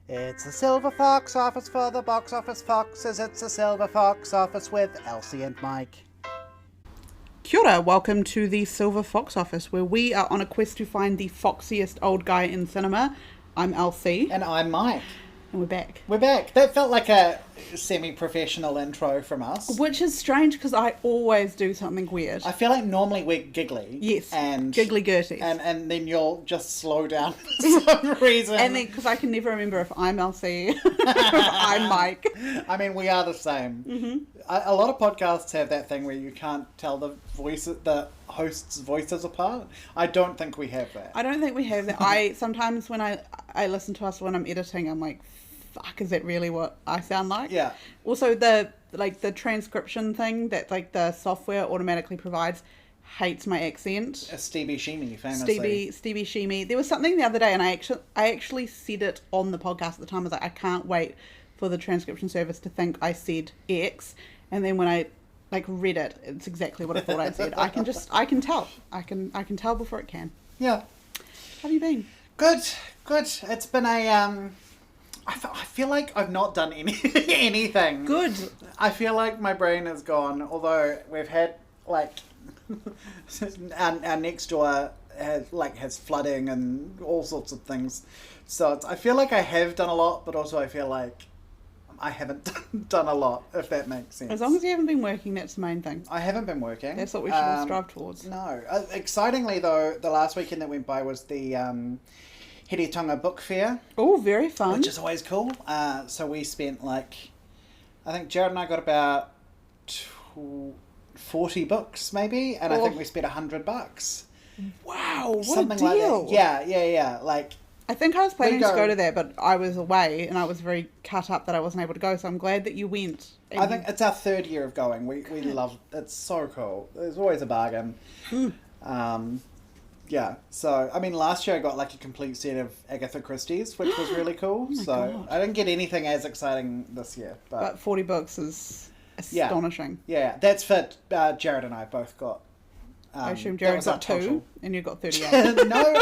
It's a silver fox office for the box office foxes. It's a silver fox office with Elsie and Mike. Kia ora, welcome to the Silver Fox Office, where we are on a quest to find the foxiest old guy in cinema. I'm Elsie. And I'm Mike. And we're back. We're back. That felt like a semi-professional intro from us. Which is strange because I always do something weird. I feel like normally we're giggly. Yes, and giggly-gurties. And then you'll just slow down for some reason. And then, because I can never remember if I'm Elsie or if I'm Mike. I mean, we are the same. Mm-hmm. A lot of podcasts have that thing where you can't tell the hosts' voices apart. I don't think we have that. I don't think we have that. Sometimes when I listen to us when I'm editing, I'm like, fuck, is that really what I sound like? Yeah. Also, the transcription thing that the software automatically provides hates my accent. Stevie Sheemy, famously. Stevie Sheemy. There was something the other day, and I actually said it on the podcast at the time. I was like, I can't wait for the transcription service to think I said X, and then when I read it, it's exactly what I thought I said. I can tell. I can tell before it can. Yeah. How have you been? Good. It's been a I feel like I've not done anything. Good. I feel like my brain is gone, although we've had, our next door has flooding and all sorts of things. So I feel like I have done a lot, but also I feel like I haven't done a lot, if that makes sense. As long as you haven't been working, that's the main thing. I haven't been working. That's what we should all strive towards. No. Excitingly, though, the last weekend that went by was the Hiritonga Book Fair. Oh, very fun. Which is always cool. So we spent I think Jared and I got about 40 books maybe, and I think we spent $100. Wow, what something a deal. like that. Yeah. I think I was planning to go to that, but I was away and I was very cut up that I wasn't able to go, so I'm glad that you went. I think it's our third year of going. We love it. It's so cool. There's always a bargain. Yeah, so, I mean, last year I got a complete set of Agatha Christie's, which was really cool. Oh God. I didn't get anything as exciting this year. But 40 books is astonishing. Yeah, that's for Jared and I both got. I assume Jared got 2 and you got 38. No,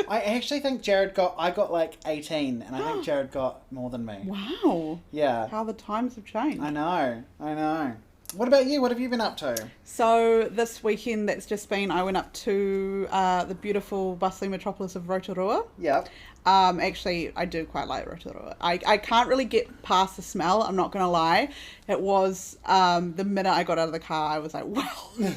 I actually think I got 18, and I think Jared got more than me. Wow. Yeah. How the times have changed. I know. What about you? What have you been up to? So this weekend that's just been, I went up to the beautiful bustling metropolis of Rotorua. Yep. Actually, I do quite like Rotorua. I can't really get past the smell, I'm not going to lie. It was, the minute I got out of the car, I was like, wow.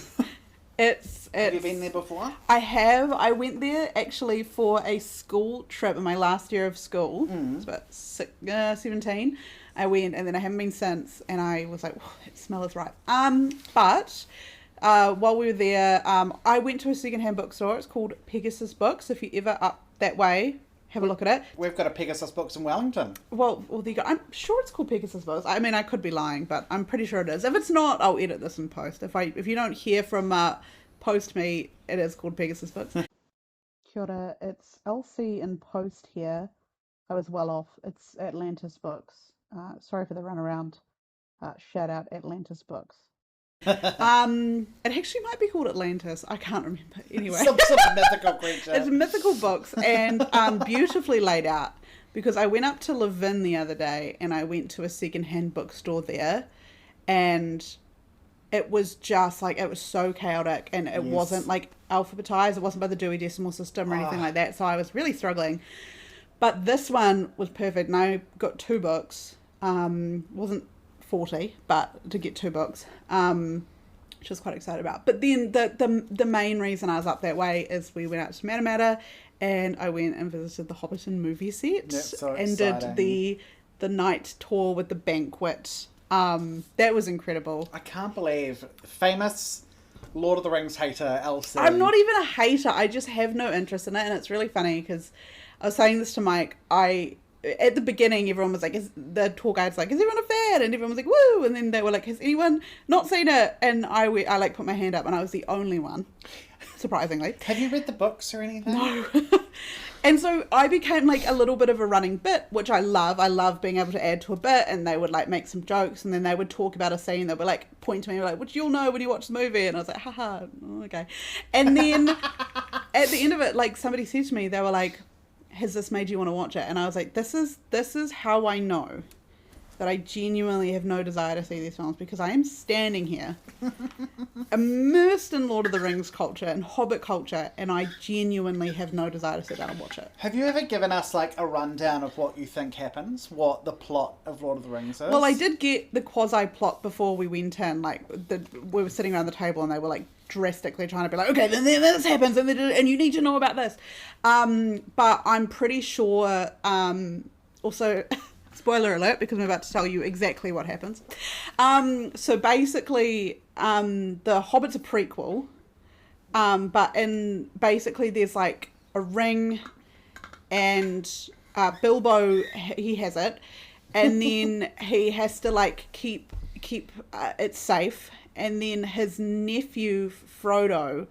Have you been there before? I have. I went there actually for a school trip in my last year of school. I was about 17. I went, and then I haven't been since, and I was like, that smell is right. But while we were there, I went to a secondhand bookstore. It's called Pegasus Books. If you're ever up that way, have a look at it. We've got a Pegasus Books in Wellington. Well, there you go. I'm sure it's called Pegasus Books. I mean, I could be lying, but I'm pretty sure it is. If it's not, I'll edit this in post. If you don't hear from Post Me, it is called Pegasus Books. Kia ora, it's Elsie in Post here. I was well off. It's Atlantis Books. Sorry for the runaround. Shout out Atlantis Books. It actually might be called Atlantis. I can't remember. Anyway, some sort of mythical creature. It's mythical books and beautifully laid out. Because I went up to Levin the other day and I went to a secondhand bookstore there, and it was just it was so chaotic, and it wasn't alphabetized. It wasn't by the Dewey Decimal System or anything like that. So I was really struggling. But this one was perfect, and I got 2 books. Wasn't 40, but to get 2 books, which I was quite excited about. But then the main reason I was up that way is we went out to Matamata, and I went and visited the Hobbiton movie set. That's so and exciting. did the night tour with the banquet. That was incredible. I can't believe famous Lord of the Rings hater Elsie. I'm not even a hater. I just have no interest in it, and it's really funny because I was saying this to Mike. At the beginning, everyone was like, the tour guide's like, is everyone a fan? And everyone was like, woo! And then they were like, has anyone not seen it? And I put my hand up, and I was the only one, surprisingly. Have you read the books or anything? No. And so I became a little bit of a running bit, which I love. I love being able to add to a bit, and they would make some jokes, and then they would talk about a scene. They would point to me, which you'll know when you watch the movie. And I was like, haha, okay. And then at the end of it, somebody said to me, they were like, has this made you want to watch it? And I was like, this is how I know that I genuinely have no desire to see these films, because I am standing here immersed in Lord of the Rings culture and Hobbit culture, and I genuinely have no desire to sit down and watch it. Have you ever given us like a rundown of what you think happens, what the plot of Lord of the Rings is? Well, I did get the quasi plot before we went in. Like, we were sitting around the table and they were like drastically trying to be like, okay, then this happens, and you need to know about this. But I'm pretty sure. Also. Spoiler alert, because I'm about to tell you exactly what happens. So basically, The Hobbit's a prequel, but basically there's like a ring, and Bilbo, he has it, and then he has to like keep it safe, and then his nephew Frodo,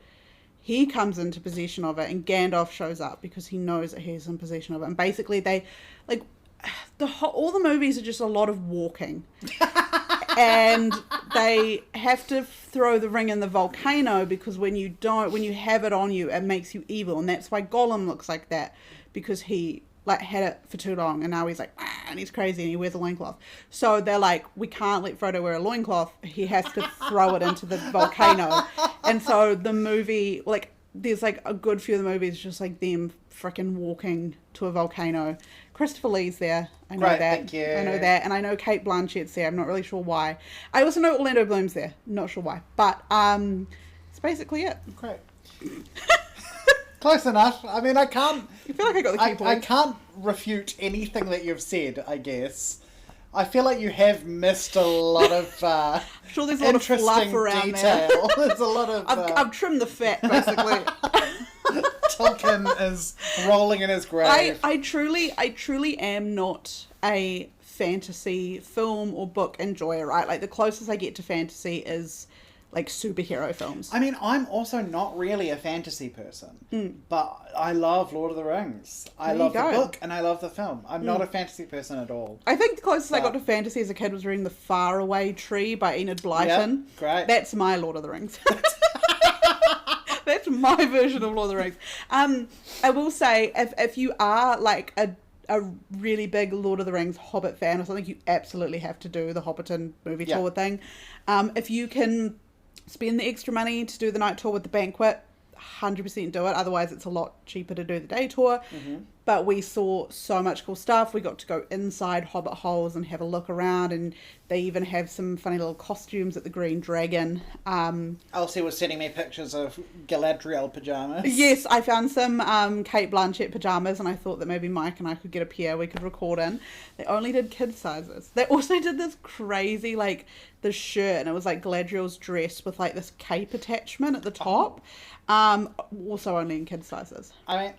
he comes into possession of it, and Gandalf shows up because he knows that he's in possession of it, and basically they like. All the movies are just a lot of walking. And they have to throw the ring in the volcano, because when you have it on you, it makes you evil. And that's why Gollum looks like that, because he like had it for too long, and now he's like, and he's crazy, and he wears a loincloth. So they're like, we can't let Frodo wear a loincloth. He has to throw it into the volcano. And so the movie, like, there's like a good few of the movies just like them freaking walking to a volcano. Christopher Lee's there. I know Great, that. thank you. I know that. And I know Kate Blanchett's there. I'm not really sure why. I also know Orlando Bloom's there. Not sure why. But it's basically it. Great. Close enough. I mean, I can't... I feel like I got the key I points. can't refute anything that you've said, I guess. I feel like you have missed a lot of I'm sure there's a lot of fluff around detail. there. There's a lot of... I've trimmed the fat, basically. Tolkien is rolling in his grave. I truly am not a fantasy film or book enjoyer, right? Like, the closest I get to fantasy is like superhero films. I mean, I'm also not really a fantasy person, but I love Lord of the Rings. I love the book and I love the film. I'm not a fantasy person at all. I think the closest I got to fantasy as a kid was reading The Faraway Tree by Enid Blyton. Yep, great. That's my Lord of the Rings. That's my version of Lord of the Rings. I will say, if you are like a really big Lord of the Rings Hobbit fan or something, you absolutely have to do the Hobbiton movie tour thing. If you can spend the extra money to do the night tour with the banquet, 100% do it. Otherwise, it's a lot cheaper to do the day tour. But we saw so much cool stuff. We got to go inside Hobbit holes and have a look around, and they even have some funny little costumes at the Green Dragon. Elsie was sending me pictures of Galadriel pajamas. Yes, I found some Kate Blanchett pajamas, and I thought that maybe Mike and I could get a pair we could record in. They only did kid sizes. They also did this crazy, like, the shirt, and it was like Galadriel's dress with like this cape attachment at the top. Also only in kid sizes. I mean,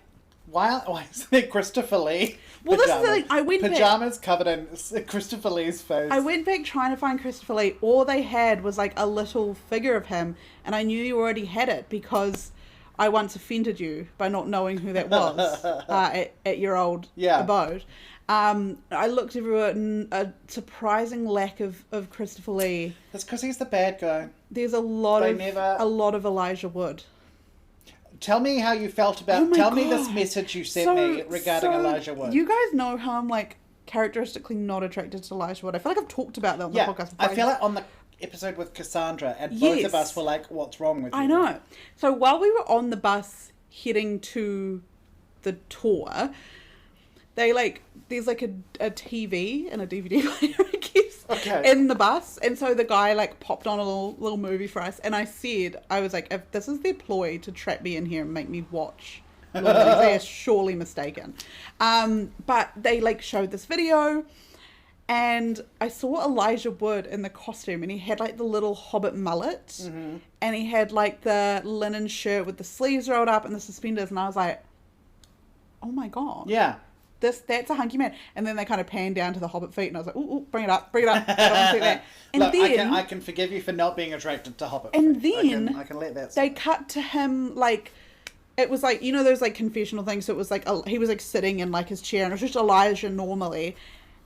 why isn't there Christopher Lee? Well, pajamas? this is the thing. I went pajamas covered in Christopher Lee's face. I went back trying to find Christopher Lee. All they had was like a little figure of him, and I knew you already had it because I once offended you by not knowing who that was at your old abode. I looked everywhere, and a surprising lack of Christopher Lee. That's because he's the bad guy. There's a lot of Elijah Wood. Tell me how you felt about... Tell me this message you sent me regarding Elijah Wood. You guys know how I'm like characteristically not attracted to Elijah Wood. I feel like I've talked about that on the podcast before. I feel like on the episode with Cassandra, and both of us were like, what's wrong with you? I know. So while we were on the bus heading to the tour, there's like a TV and a DVD player, I guess, in the bus. And so the guy like popped on a little movie for us. And I was like, if this is their ploy to trap me in here and make me watch, they are surely mistaken. But they like showed this video, and I saw Elijah Wood in the costume, and he had like the little Hobbit mullet, and he had like the linen shirt with the sleeves rolled up and the suspenders. And I was like, oh my God. Yeah. That's a hunky man. And then they kind of panned down to the Hobbit feet, and I was like, ooh, bring it up. I don't want to see that. And look, then I can forgive you for not being attracted to Hobbit and feet. then I can let that they cut to him, like, it was like, you know those like confessional things, so it was like he was like sitting in like his chair, and it was just Elijah normally,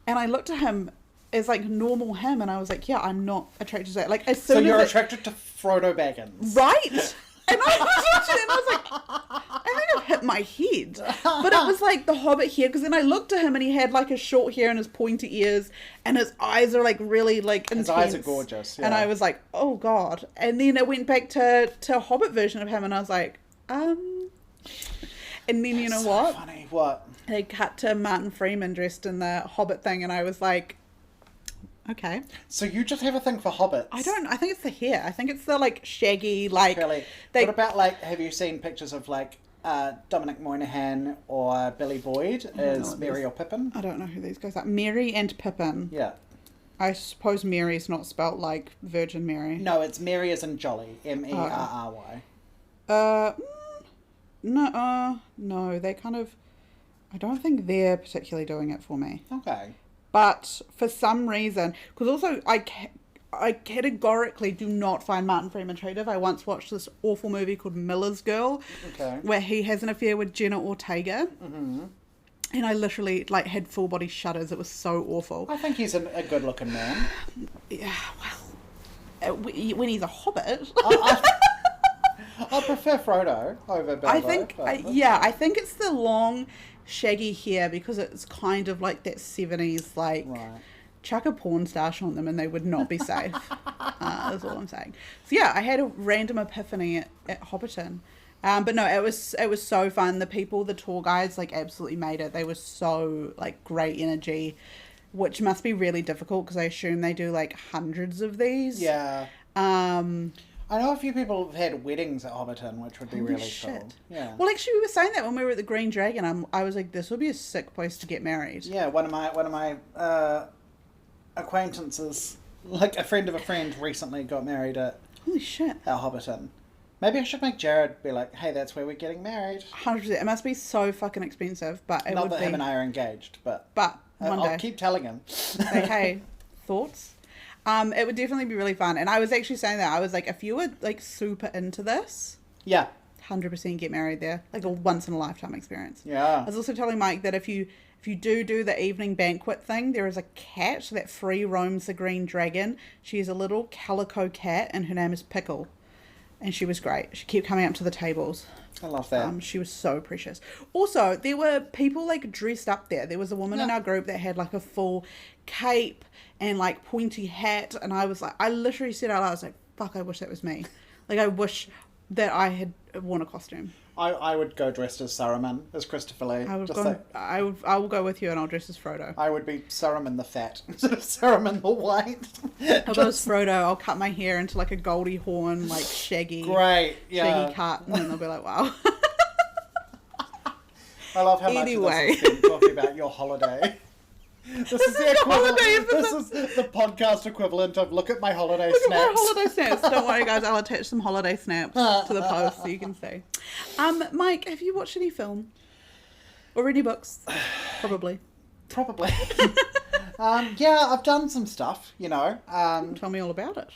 and I looked at him as like normal him, and I was like, yeah, I'm not attracted to that. Like, as soon so as attracted to Frodo Baggins, right? And I was watching it, and I was like, I think I've hit my head. But it was like the Hobbit hair, because then I looked at him and he had like his short hair and his pointy ears, and his eyes are like really like intense. His eyes are gorgeous. Yeah. And I was like, oh God. And then it went back to a Hobbit version of him, and I was like, And then you know what? Funny. What? They cut to Martin Freeman dressed in the Hobbit thing, and I was like, okay. So you just have a thing for hobbits? I think it's the hair. I think it's the like shaggy, like... Really? What about like, have you seen pictures of like Dominic Moynihan or Billy Boyd as Merry or Pippin? I don't know who these guys are. Merry and Pippin. Yeah. I suppose Mary's not spelt like Virgin Mary. No, it's Merry as in Jolly. Merry. No, they kind of... I don't think they're particularly doing it for me. Okay. But for some reason... Because also, I categorically do not find Martin Freeman attractive. I once watched this awful movie called Miller's Girl, where he has an affair with Jenna Ortega. Mm-hmm. And I literally like had full body shudders. It was so awful. I think he's a good looking man. Yeah, well, when he's a hobbit... I prefer Frodo over Bilbo. I think it's the long, shaggy hair, because it's kind of like that 70s, like, right. Chuck a porn stash on them and they would not be safe. That's all I'm saying. So yeah, I had a random epiphany at Hobbiton. But no, it was so fun. The people, the tour guides, like, absolutely made it. They were so, like, great energy, which must be really difficult because I assume they do, like, hundreds of these. Yeah. I know a few people have had weddings at Hobbiton, which would be really cool. Yeah. Well, actually, we were saying that when we were at the Green Dragon. I was like, this would be a sick place to get married. Yeah, one of my acquaintances, like a friend of a friend, recently got married at Holy shit. At Hobbiton. Maybe I should make Jared be like, hey, that's where we're getting married. 100%. It must be so fucking expensive, but it Not would that be... him and I are engaged, but one day. I'll keep telling him. Okay, thoughts? It would definitely be really fun. And I was actually saying that. I was like, if you were like super into this, yeah, 100% get married there. Like a once in a lifetime experience. Yeah. I was also telling Mike that if you do the evening banquet thing, there is a cat that free roams the Green Dragon. She is a little calico cat, and her name is Pickle. And she was great. She kept coming up to the tables. I love that. She was so precious. Also, there were people like dressed up there. There was a woman in our group that had like a full cape and like pointy hat, and I was like, I literally said out loud, I was like, fuck, I wish that was me. Like, I wish that I had worn a costume. I would go dressed as Saruman, as Christopher Lee. I will go with you, and I'll dress as Frodo. I would be Saruman the fat instead of Saruman the white. I'll go as Frodo. I'll cut my hair into like a Goldie Hawn, like shaggy. Great, yeah. Shaggy cut, and then they'll be like, wow. I love how much of this has been talking about your holiday. This is the equivalent. This is the podcast equivalent of look at my holiday snaps. Look at my holiday snaps. Don't worry, guys. I'll attach some holiday snaps to the post so you can see. Mike, have you watched any film or any books? Probably. Yeah, I've done some stuff. You know. Tell me all about it.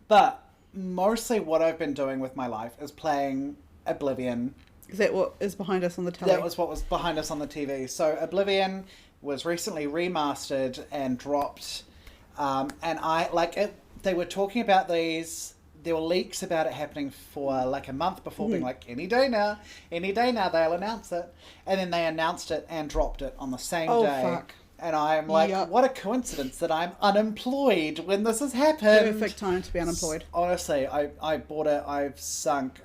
But mostly, what I've been doing with my life is playing Oblivion. Is that what is behind us on the telly? That was what was behind us on the TV. So Oblivion was recently remastered and dropped, and I like it. They were talking about these. There were leaks about it happening for like a month before, being like, any day now they'll announce it, and then they announced it and dropped it on the same day. Fuck. And I'm like, what a coincidence that I'm unemployed when this has happened. Perfect time to be unemployed. Honestly, I bought it. I've sunk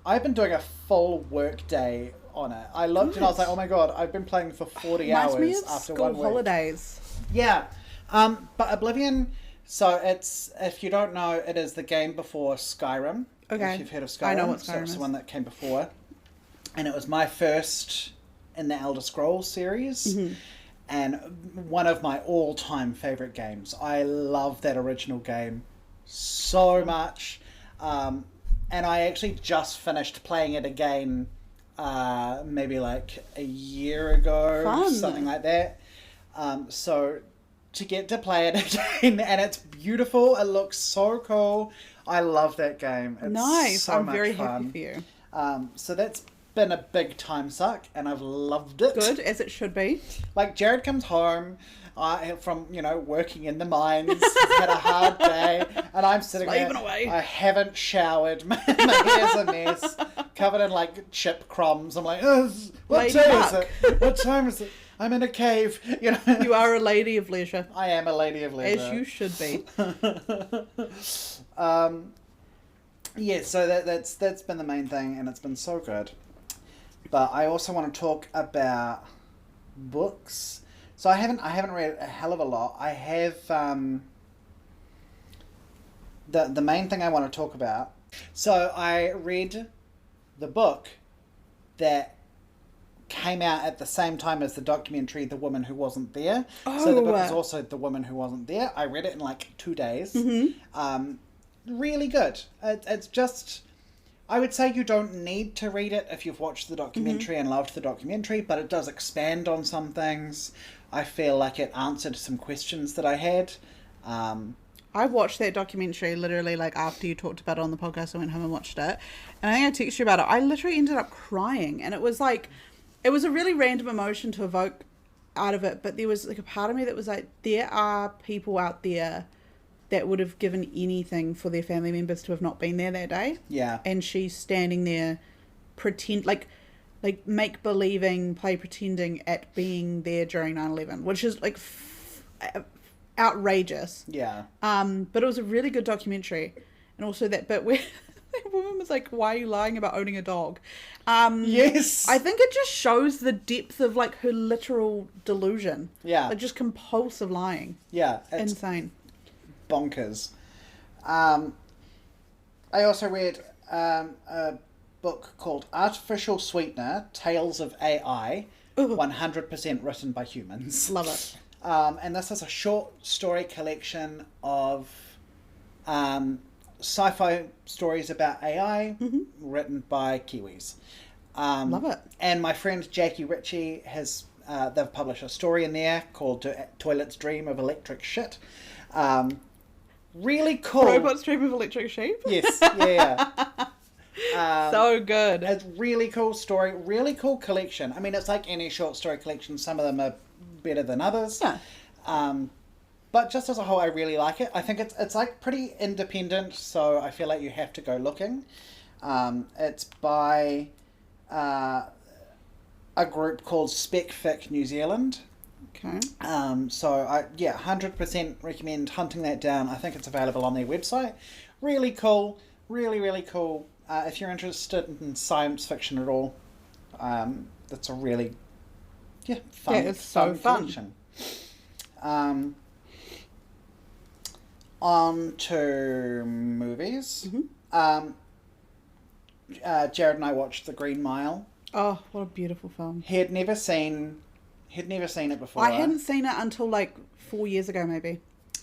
I've been doing a full work day on it. I looked and I was like, oh my god, I've been playing for 40 hours after 1 week. Holidays. Yeah. But Oblivion, so it's, if you don't know, it is the game before Skyrim. Okay. If you've heard of Skyrim. I know what Skyrim so it's is. the one that came before. And it was my first in the Elder Scrolls series. Mm-hmm. And one of my all-time favourite games. I love that original game so much. And I actually just finished playing it again maybe like a year ago. Fun. Something like that. So to get to play it again, and it's beautiful, it looks so cool. I love that game. It's nice. So I'm much very fun. happy for you. So that's been a big time suck, and I've loved it. Good, as it should be. Like, Jared comes home from, working in the mines, he's had a hard day, and I'm sitting there, away. I haven't showered, my hair's a mess, covered in like chip crumbs. I'm like, oh, what Lady day Luck. is it? What time is it? I'm in a cave. You know. You are a lady of leisure. I am a lady of leisure. As you should be. Yeah, so that's been the main thing, and it's been so good. But I also want to talk about books. So I haven't read a hell of a lot. I have the main thing I want to talk about. So I read the book that came out at the same time as the documentary The Woman Who Wasn't There. So the book is also The Woman Who Wasn't There. I read it in like 2 days. Mm-hmm. Really good. It's just, I would say you don't need to read it if you've watched the documentary and loved the documentary, but it does expand on some things. I feel like it answered some questions that I had. I watched that documentary literally like after you talked about it on the podcast. I went home and watched it, and I think I texted you about it. I literally ended up crying, and it was like, it was a really random emotion to evoke out of it, but there was like a part of me that was like, there are people out there that would have given anything for their family members to have not been there that day. Yeah. And she's standing there like make believing, play pretending at being there during 9/11, which is like outrageous. Yeah. But it was a really good documentary, and also that bit where that woman was like, "Why are you lying about owning a dog?" Yes. I think it just shows the depth of like her literal delusion. Yeah. Like just compulsive lying. Yeah. It's Insane. bonkers. I also read a book called Artificial Sweetener, Tales of AI, 100% written by humans. Love it. And this is a short story collection of sci-fi stories about AI written by Kiwis. Love it. And my friend Jackie Ritchie has, they've published a story in there called Toilets Dream of Electric Shit. Really cool. Robots Dream of Electric Sheep? Yes, yeah. So good. It's really cool story, really cool collection. I mean, it's like any short story collection. Some of them are better than others. Yeah. But just as a whole, I really like it. I think it's like pretty independent, so I feel like you have to go looking. It's by a group called SpecFic New Zealand. Okay. So I 100% recommend hunting that down. I think it's available on their website. Really cool, really cool. If you're interested in science fiction at all, it's a really fun. Yeah, it's so fun. Collection. On to movies. Jared and I watched The Green Mile. Oh, what a beautiful film. He'd never seen it before. I hadn't seen it until like 4 years ago, maybe.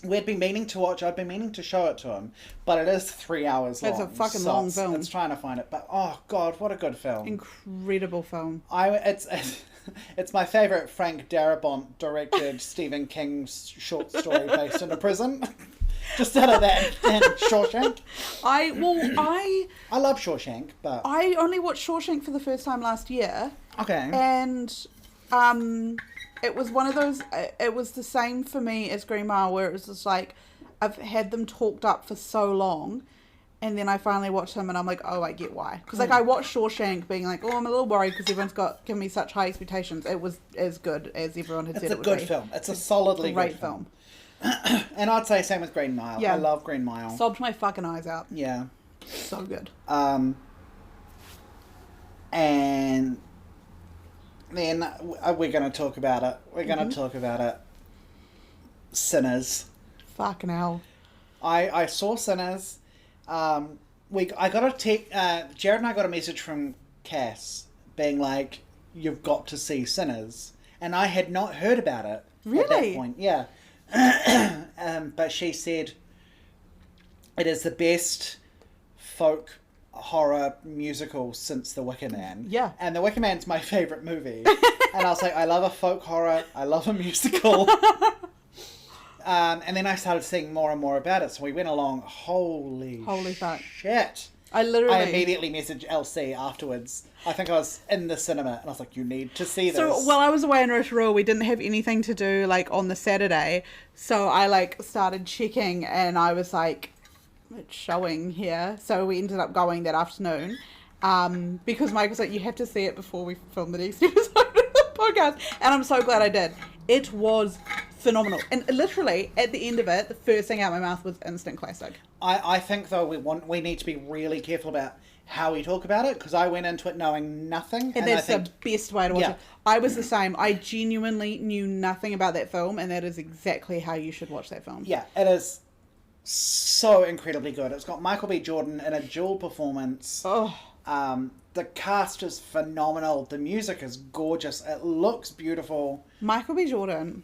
I'd been meaning to show it to him, but it is 3 hours long. It's a fucking long film. It's trying to find it, but oh god, what a good film! Incredible film. It's my favourite Frank Darabont directed Stephen King short story based in a prison. Just out of that and Shawshank. I love Shawshank, but I only watched Shawshank for the first time last year. Okay. And it was one of those, it was the same for me as Green Mile, where it was just like, I've had them talked up for so long, and then I finally watched them and I'm like, oh, I get why. Because like I watched Shawshank being like, oh, I'm a little worried because everyone's given me such high expectations. It was as good as everyone had said it would be. It's a good film. It's a solidly great good film. film. And I'd say same with Green Mile. Yeah. I love Green Mile. Sobbed my fucking eyes out. Yeah. So good. And then we're going to talk about it. We're going to talk about it. Sinners. Fucking hell. I saw Sinners. Jared and I got a message from Cass being like, you've got to see Sinners. And I had not heard about it at that point. Yeah. But she said it is the best folk horror musical since The Wicker Man. Yeah. And The Wicker Man's my favourite movie. And I was like, I love a folk horror. I love a musical. And then I started seeing more and more about it. So we went along. Holy fuck. Shit. I immediately messaged LC afterwards. I think I was in the cinema and I was like, you need to see this. So while I was away in Rotorua, we didn't have anything to do like on the Saturday. So I like started checking and I was like, it's showing here. So we ended up going that afternoon. Because Mike was like, you have to see it before we film the next episode of the podcast. And I'm so glad I did. It was phenomenal. And literally, at the end of it, the first thing out of my mouth was instant classic. I think, though, we need to be really careful about how we talk about it, because I went into it knowing nothing. And that's the best way to watch it. I was the same. I genuinely knew nothing about that film, and that is exactly how you should watch that film. Yeah, it is so incredibly good. It's got Michael B. Jordan in a dual performance. Oh. The cast is phenomenal. The music is gorgeous. It looks beautiful. Michael B. Jordan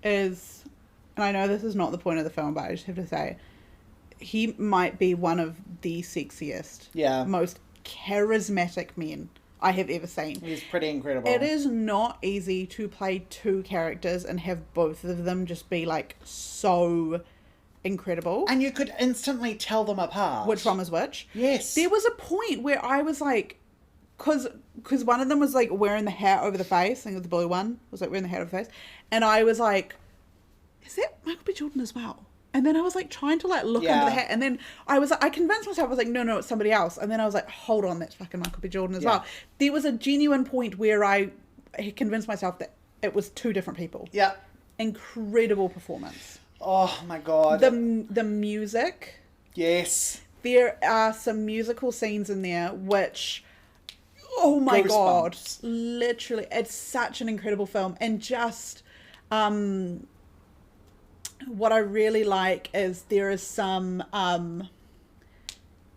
is, and I know this is not the point of the film, but I just have to say, he might be one of the sexiest, most charismatic men I have ever seen. He's pretty incredible. It is not easy to play two characters and have both of them just be like so incredible. And you could instantly tell them apart. Which one was which? Yes. There was a point where I was like, because one of them was like wearing the hat over the face. I think the blue one was like wearing the hat over the face. And I was like, is that Michael B. Jordan as well? And then I was like trying to like look under the hat. And then I convinced myself, I was like, no, it's somebody else. And then I was like, hold on, that's fucking Michael B. Jordan as well. There was a genuine point where I convinced myself that it was two different people. Yeah. Incredible performance. Oh my God. The music. Yes. There are some musical scenes in there which, oh my God, literally, it's such an incredible film. And just, what I really like is there is some,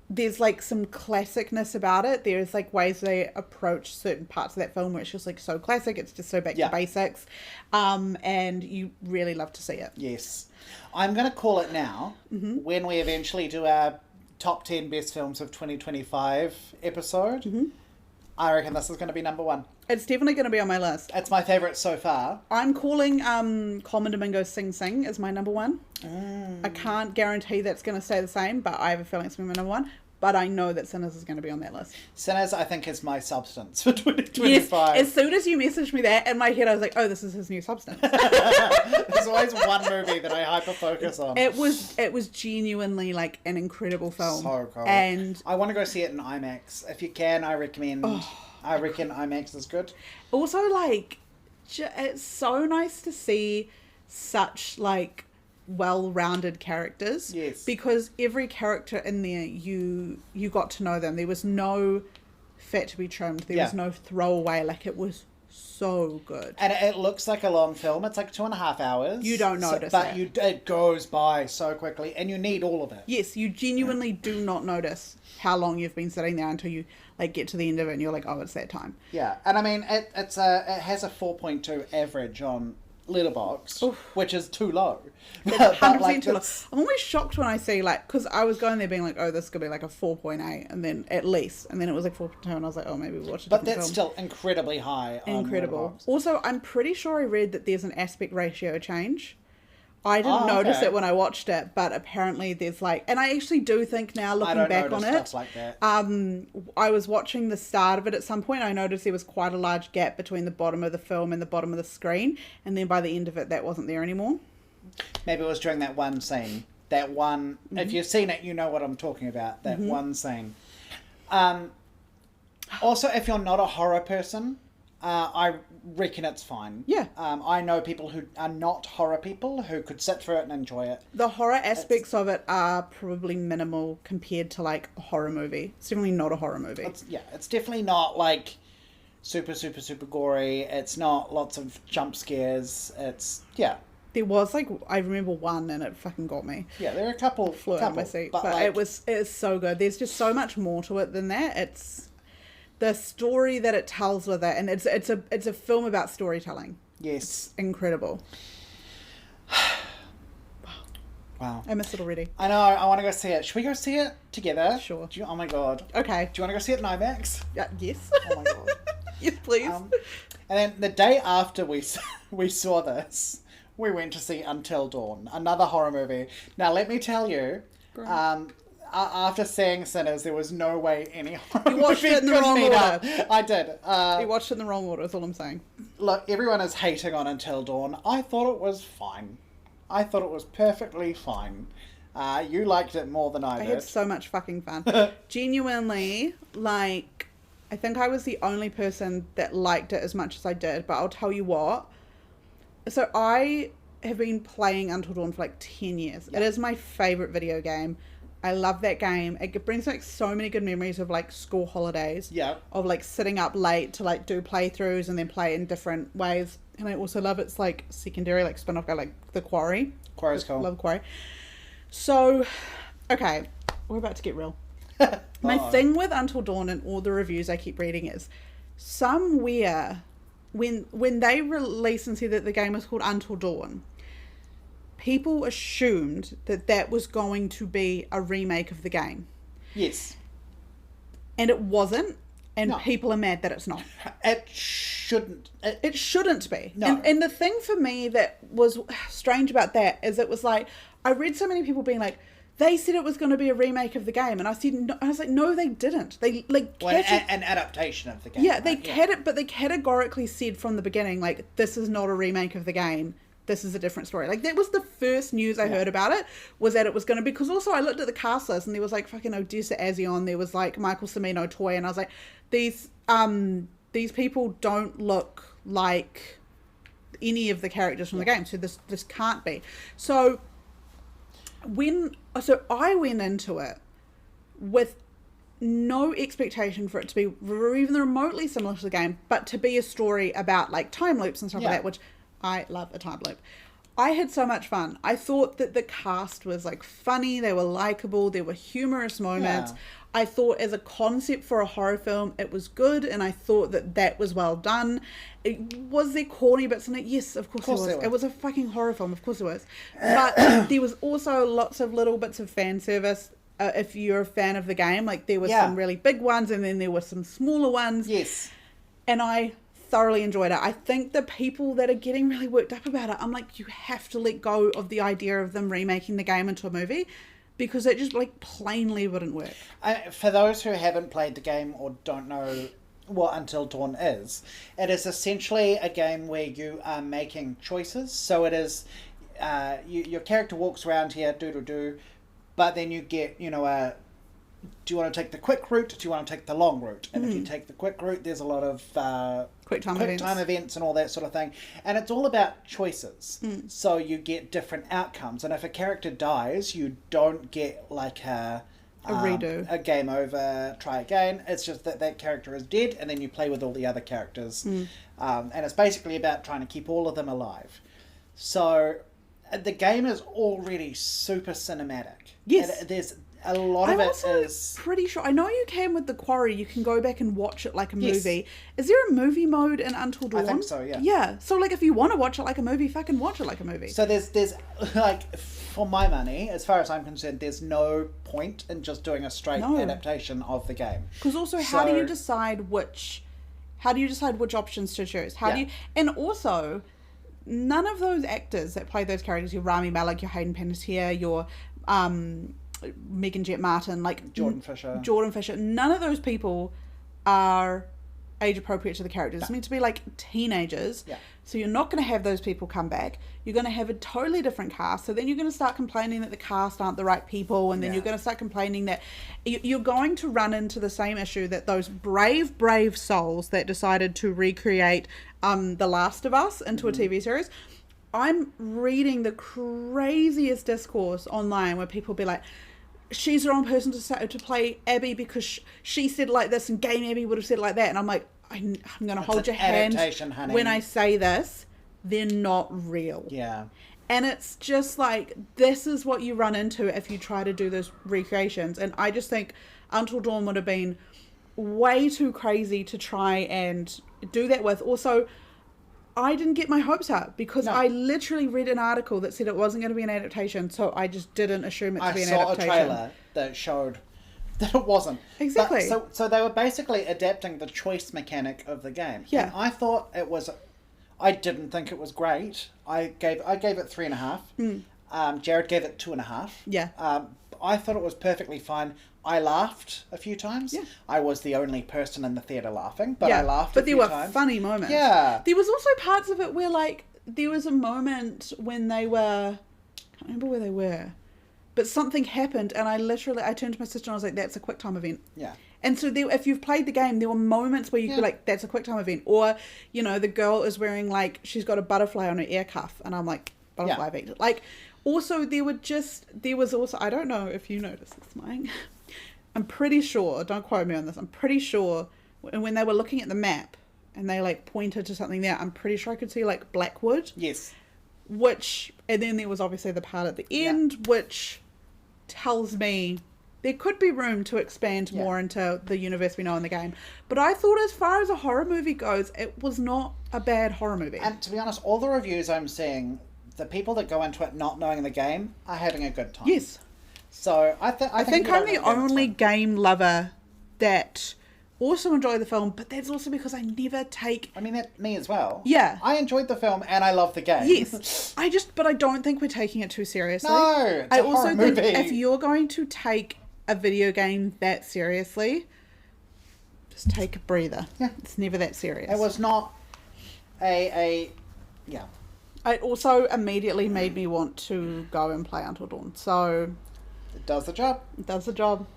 there's like some classicness about it. There's like ways they approach certain parts of that film where it's just like so classic. It's just so back to basics. And you really love to see it. Yes. I'm going to call it now, when we eventually do our top 10 best films of 2025 episode. I reckon this is going to be number one. It's definitely going to be on my list. It's my favourite so far. I'm calling Coleman Domingo's Sing Sing as my number one. I can't guarantee that's going to stay the same, but I have a feeling it's going to be my number one. But I know that Sinners is going to be on that list. Sinners, I think, is my substance for 2025. Yes, as soon as you messaged me that, in my head I was like, oh, this is his new substance. There's always one movie that I hyper-focus on. It was genuinely like an incredible film. So cool. And I want to go see it in IMAX. If you can, I recommend. I reckon IMAX is good. Also, like, it's so nice to see such, like, well-rounded characters. Yes. Because every character in there, you got to know them. There was no fat to be trimmed. There was no throwaway. Like, it was so good. And it looks like a long film. It's like 2.5 hours. You don't notice but it. It goes by so quickly, and you need all of it. Yes, you genuinely do not notice how long you've been sitting there until you like get to the end of it and you're like, oh, it's that time. Yeah, and I mean, it has a 4.2 average on Letterboxd, which is too low. It's 100% too low. I'm always shocked when I see, like, because I was going there being like, oh, this could be like a 4.8, and then at least, and then it was like 4.2, and I was like, oh, maybe we'll watch a different film. But that's still incredibly high on Incredible. Letterboxd. Also, I'm pretty sure I read that there's an aspect ratio change. I didn't notice it when I watched it, but apparently there's like, and I actually do think now looking back on it, stuff like that. I was watching the start of it at some point. I noticed there was quite a large gap between the bottom of the film and the bottom of the screen, and then by the end of it, that wasn't there anymore. Maybe it was during that one scene. That one, if you've seen it, you know what I'm talking about. That one scene. Also, if you're not a horror person, I reckon it's fine. Yeah. I know people who are not horror people who could sit through it and enjoy it. The horror aspects of it are probably minimal compared to like a horror movie. It's definitely not a horror movie. It's definitely not like super gory. It's not lots of jump scares. There was like, I remember one and it fucking got me. Yeah, there are a couple. Flew out of my seat. But like, it is so good. There's just so much more to it than that. It's the story that it tells with it, and it's a film about storytelling. Yes. It's incredible. Wow. I missed it already. I know, I want to go see it. Should we go see it together? Sure. Oh my god. Okay. Do you want to go see it in IMAX? Yes. Oh my god. Yes, please. And then the day after we saw this, we went to see Until Dawn, another horror movie. Now, let me tell you, after seeing Sinners, there was no way any horror You watched it in the wrong order. I did. You watched it in the wrong order, is all I'm saying. Look, everyone is hating on Until Dawn. I thought it was fine. I thought it was perfectly fine. You liked it more than I did. I had so much fucking fun. Genuinely, like, I think I was the only person that liked it as much as I did, but I'll tell you what. So I have been playing Until Dawn for like 10 years. It is my favourite video game. I love that game. It brings back so many good memories of like school holidays. Yeah. Of like sitting up late to like do playthroughs and then play in different ways. And I also love its like secondary like spin-off game, like The Quarry. Quarry's cool. Love Quarry. So, okay, we're about to get real. My thing with Until Dawn and all the reviews I keep reading is somewhere when they released and said that the game was called Until Dawn, people assumed that that was going to be a remake of the game. Yes. And it wasn't, and people are mad that it's not. It shouldn't. It shouldn't be. No. And the thing for me that was strange about that is it was like, I read so many people being like, they said it was going to be a remake of the game, and I said, no, I was like, no, they didn't. They like an adaptation of the game. Yeah, they but they categorically said from the beginning, like, this is not a remake of the game. This is a different story. Like, that was the first news I heard about it, was that it was going to be, because also I looked at the cast list and there was like fucking Odessa Azion, there was like Michael Cimino Toy, and I was like, these people don't look like any of the characters from the game, so this can't be. So I went into it with no expectation for it to be even remotely similar to the game, but to be a story about like time loops and stuff like that, which I love a time loop. I had so much fun. I thought that the cast was like funny, they were likable, there were humorous moments. Yeah. I thought as a concept for a horror film, it was good, and I thought that was well done. Was there corny bits in it? Yes, of course there was. It was a fucking horror film, of course it was. But there was also lots of little bits of fan service. If you're a fan of the game, like there were some really big ones, and then there were some smaller ones. Yes. And I thoroughly enjoyed it. I think the people that are getting really worked up about it, I'm like, you have to let go of the idea of them remaking the game into a movie, because it just like plainly wouldn't work. For those who haven't played the game or don't know what Until Dawn is, it is essentially a game where you are making choices. So it is, your character walks around here, do, but then you get, do you want to take the quick route? Do you want to take the long route? And if you take the quick route, there's a lot of quick time events and all that sort of thing. And it's all about choices. So you get different outcomes. And if a character dies, you don't get like a redo, a game over, try again. It's just that character is dead, and then you play with all the other characters. And it's basically about trying to keep all of them alive. So the game is already super cinematic. Yes. There's a lot of it is... pretty sure... I know you can with The Quarry. You can go back and watch it like a movie. Is there a movie mode in Until Dawn? I think so, yeah. Yeah. So, like, if you want to watch it like a movie, fucking watch it like a movie. So there's like, for my money, as far as I'm concerned, there's no point in just doing a straight adaptation of the game. Because also, how do you decide which options to choose? How do you... And also, none of those actors that play those characters, your Rami Malek, your Hayden Panettiere, your... Megan Jet Martin, like Jordan Fisher, none of those people are age appropriate to the characters. It's meant to be like teenagers, so you're not going to have those people come back. You're going to have a totally different cast, so then you're going to start complaining that the cast aren't the right people, and then you're going to start complaining that you're going to run into the same issue that those brave souls that decided to recreate The Last of Us into a TV series. I'm reading the craziest discourse online where people be like, she's the wrong person to play Abby because she said like this, and Game Abby would have said like that. And I'm like, I'm going to hold your hand when I say this. They're not real. Yeah. And it's just like, this is what you run into if you try to do those recreations. And I just think Until Dawn would have been way too crazy to try and do that with. Also, I didn't get my hopes up because I literally read an article that said it wasn't going to be an adaptation, so I just didn't assume it to be an adaptation. I saw a trailer that showed that it wasn't. Exactly. But, so they were basically adapting the choice mechanic of the game. Yeah. And I thought it was... I didn't think it was great. I gave it 3.5. Jared gave it 2.5. Yeah. I thought it was perfectly fine. I laughed a few times. Yeah. I was the only person in the theatre laughing, but I laughed a few times. But there were funny moments. Yeah. There was also parts of it where, like, there was a moment when they were... I can't remember where they were. but something happened, and I turned to my sister and I was like, that's a quick time event. Yeah. And so if you've played the game, there were moments where you could be like, that's a quick time event. Or, you know, the girl is wearing, like, she's got a butterfly on her ear cuff. And I'm like, butterfly effect. Like, also, there was also, I don't know if you noticed this, Mike. I'm pretty sure, don't quote me on this, I'm pretty sure when they were looking at the map and they, like, pointed to something there, I'm pretty sure I could see, like, Blackwood. Yes. And then there was obviously the part at the end, which tells me there could be room to expand more into the universe we know in the game. But I thought as far as a horror movie goes, it was not a bad horror movie. And to be honest, all the reviews I'm seeing, the people that go into it not knowing the game are having a good time. Yes. So I think I'm the only game lover that also enjoy the film, but that's also because I never take... I mean, me as well. Yeah. I enjoyed the film and I love the game. Yes. But I don't think we're taking it too seriously. No, it's a horror movie. If you're going to take a video game that seriously, just take a breather. Yeah. It's never that serious. It was not yeah. It also immediately made me want to go and play Until Dawn. So... It does the job. It does the job.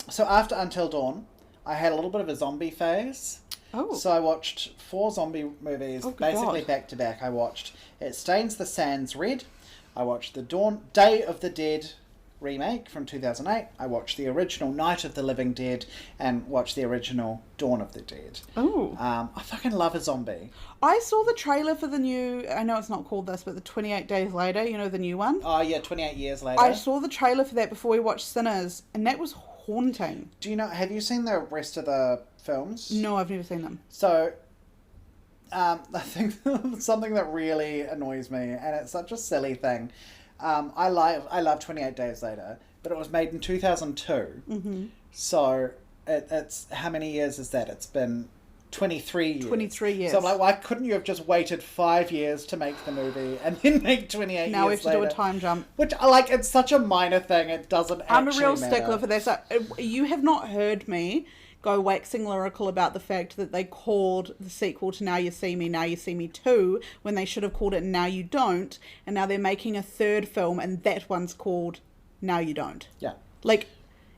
So after Until Dawn, I had a little bit of a zombie phase. Oh. So I watched 4 zombie movies, basically back to back. I watched It Stains the Sands Red. I watched the Day of the Dead remake from 2008. I watched the original Night of the Living Dead and watched the original Dawn of the Dead. Oh. I fucking love a zombie. I saw the trailer for the new, I know it's not called this, but the 28 Days Later, you know, the new one? Oh, yeah, 28 years later. I saw the trailer for that before we watched Sinners, and that was haunting. Have you seen the rest of the films? No, I've never seen them. So, I think something that really annoys me, and it's such a silly thing, I love 28 Days Later, but it was made in 2002. Mm-hmm. So, it's, how many years is that? It's been 23 years. 23 years. So I'm like, why couldn't you have just waited 5 years to make the movie and then make 28 years later? Now we have to do a time jump. Which, it's such a minor thing, it doesn't actually I'm a real matter. stickler for that. So, you have not heard me go waxing lyrical about the fact that they called the sequel to Now You See Me 2, when they should have called it Now You Don't, and now they're making a third film, and that one's called Now You Don't. Yeah. Like,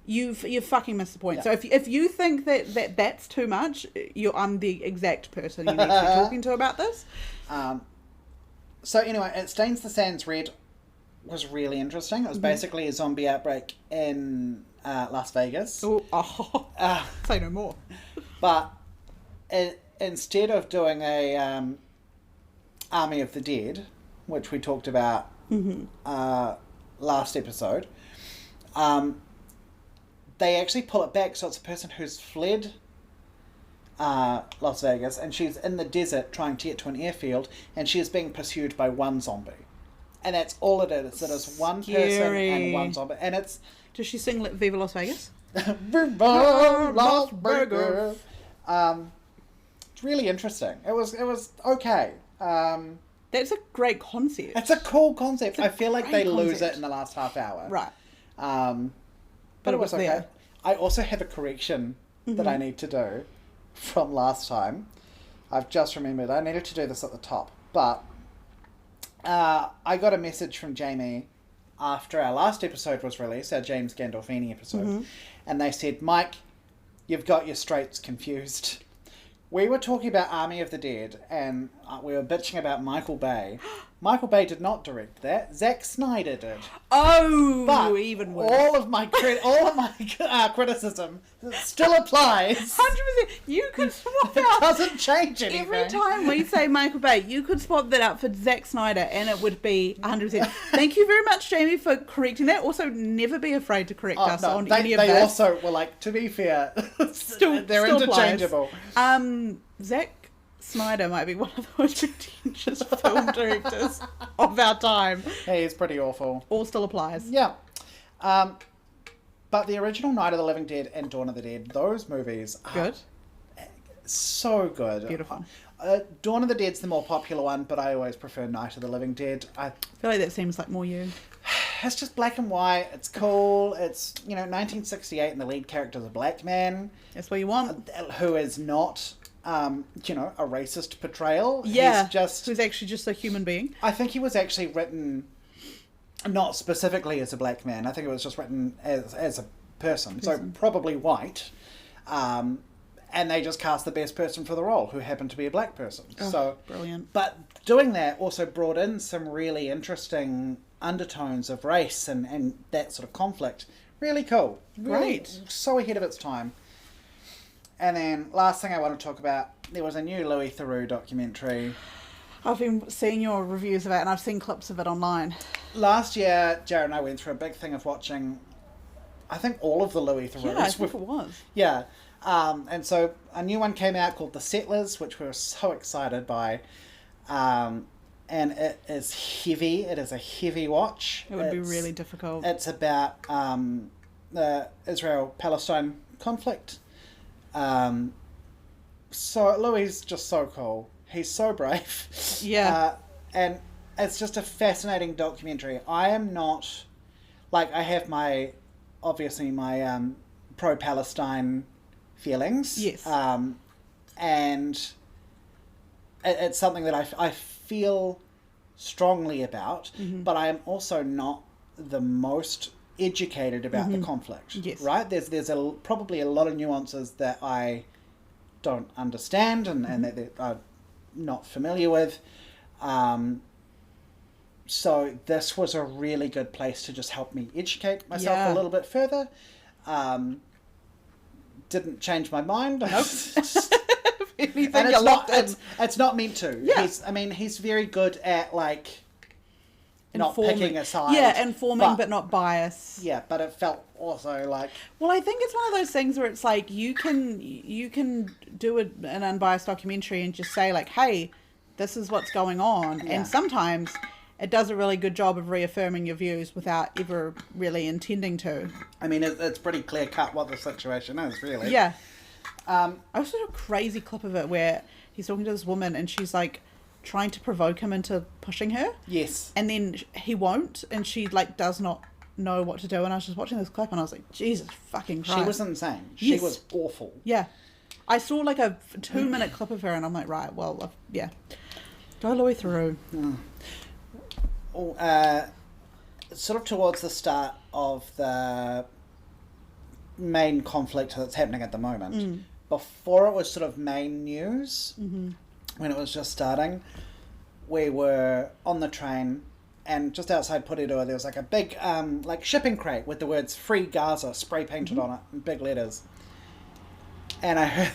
you've fucking missed the point. Yeah. So if you think that's too much, I'm the exact person you need to be talking to about this. So anyway, It Stains the Sands Red was really interesting. It was basically a zombie outbreak in Las Vegas. Say no more. But instead of doing a Army of the Dead, which we talked about last episode, they actually pull it back. So it's a person who's fled Las Vegas, and she's in the desert trying to get to an airfield, and she is being pursued by one zombie. And that's all it is. It is one person and one zombie. And it's... Does she sing Viva Las Vegas? Viva Las Vegas! It's really interesting. It was okay. That's a great concept. It's a cool concept. I feel like they lose concept. it in the last half hour. Right. But it was okay. There. I also have a correction that I need to do from last time. I've just remembered. I needed to do this at the top. But I got a message from Jamie after our last episode was released, our James Gandolfini episode, and they said, Mike, you've got your straights confused. We were talking about Army of the Dead, and we were bitching about Michael Bay. Michael Bay did not direct that. Zack Snyder did. Oh, but even worse. All of my criticism still applies. 100%. You could swap It out. doesn't change anything. Every time we say Michael Bay, you could swap that out for Zack Snyder, and it would be 100%. Thank you very much, Jamie, for correcting that. Also, never be afraid to correct us on any of this. They also were like, to be fair, they're still interchangeable. Zack Snyder might be one of the most pretentious film directors of our time. He is pretty awful. All still applies. Yeah. But the original Night of the Living Dead and Dawn of the Dead, those movies are good. So good. Beautiful. Dawn of the Dead's the more popular one, but I always prefer Night of the Living Dead. I feel like that seems like more you. It's just black and white. It's cool. It's, 1968 and the lead character's a black man. That's what you want. Who is not... a racist portrayal. Yeah, who's actually just a human being. I think he was actually written not specifically as a black man. I think it was just written as a person. So probably white. And they just cast the best person for the role, who happened to be a black person. Oh, so brilliant. But doing that also brought in some really interesting undertones of race and that sort of conflict. Really cool. Really, Great. so ahead of its time. And then last thing I want to talk about, there was a new Louis Theroux documentary. I've been seeing your reviews of it, and I've seen clips of it online. Last year, Jared and I went through a big thing of watching, I think, all of the Louis Theroux. Yeah, I think it was. Yeah. And so a new one came out called The Settlers, which we were so excited by. And it is heavy. It is a heavy watch. It would be really difficult. It's about the Israel-Palestine conflict. So Louis is just so cool. He's so brave. Yeah. And it's just a fascinating documentary. I am not... Like, I have obviously my pro-Palestine feelings. Yes. And it's something that I feel strongly about, but I am also not the most educated about the conflict. Yes. Right? There's probably a lot of nuances that I don't understand and that I'm not familiar with. So this was a really good place to just help me educate myself a little bit further. Didn't change my mind. Nope. Anything and you're locked in. it's not meant to. Yeah. He's very good at not picking a side. Yeah, informing but not bias. Yeah, but it felt also like... Well, I think it's one of those things where it's like you can do an unbiased documentary and just say like, hey, this is what's going on. Yeah. And sometimes it does a really good job of reaffirming your views without ever really intending to. I mean, it's pretty clear cut what the situation is, really. Yeah. I also saw a crazy clip of it where he's talking to this woman and she's like trying to provoke him into pushing her. Yes. And then he won't, and she like does not know what to do. And I was just watching this clip and I was like, Jesus fucking Christ. She was insane. She was awful. Yeah. I saw like a 2-minute clip of her and I'm like, right, well, yeah. Go Louis Theroux. Sort of towards the start of the main conflict that's happening at the moment, before it was sort of main news, when it was just starting, we were on the train and just outside Porirua there was like a big like shipping crate with the words "Free Gaza" spray painted on it in big letters. And I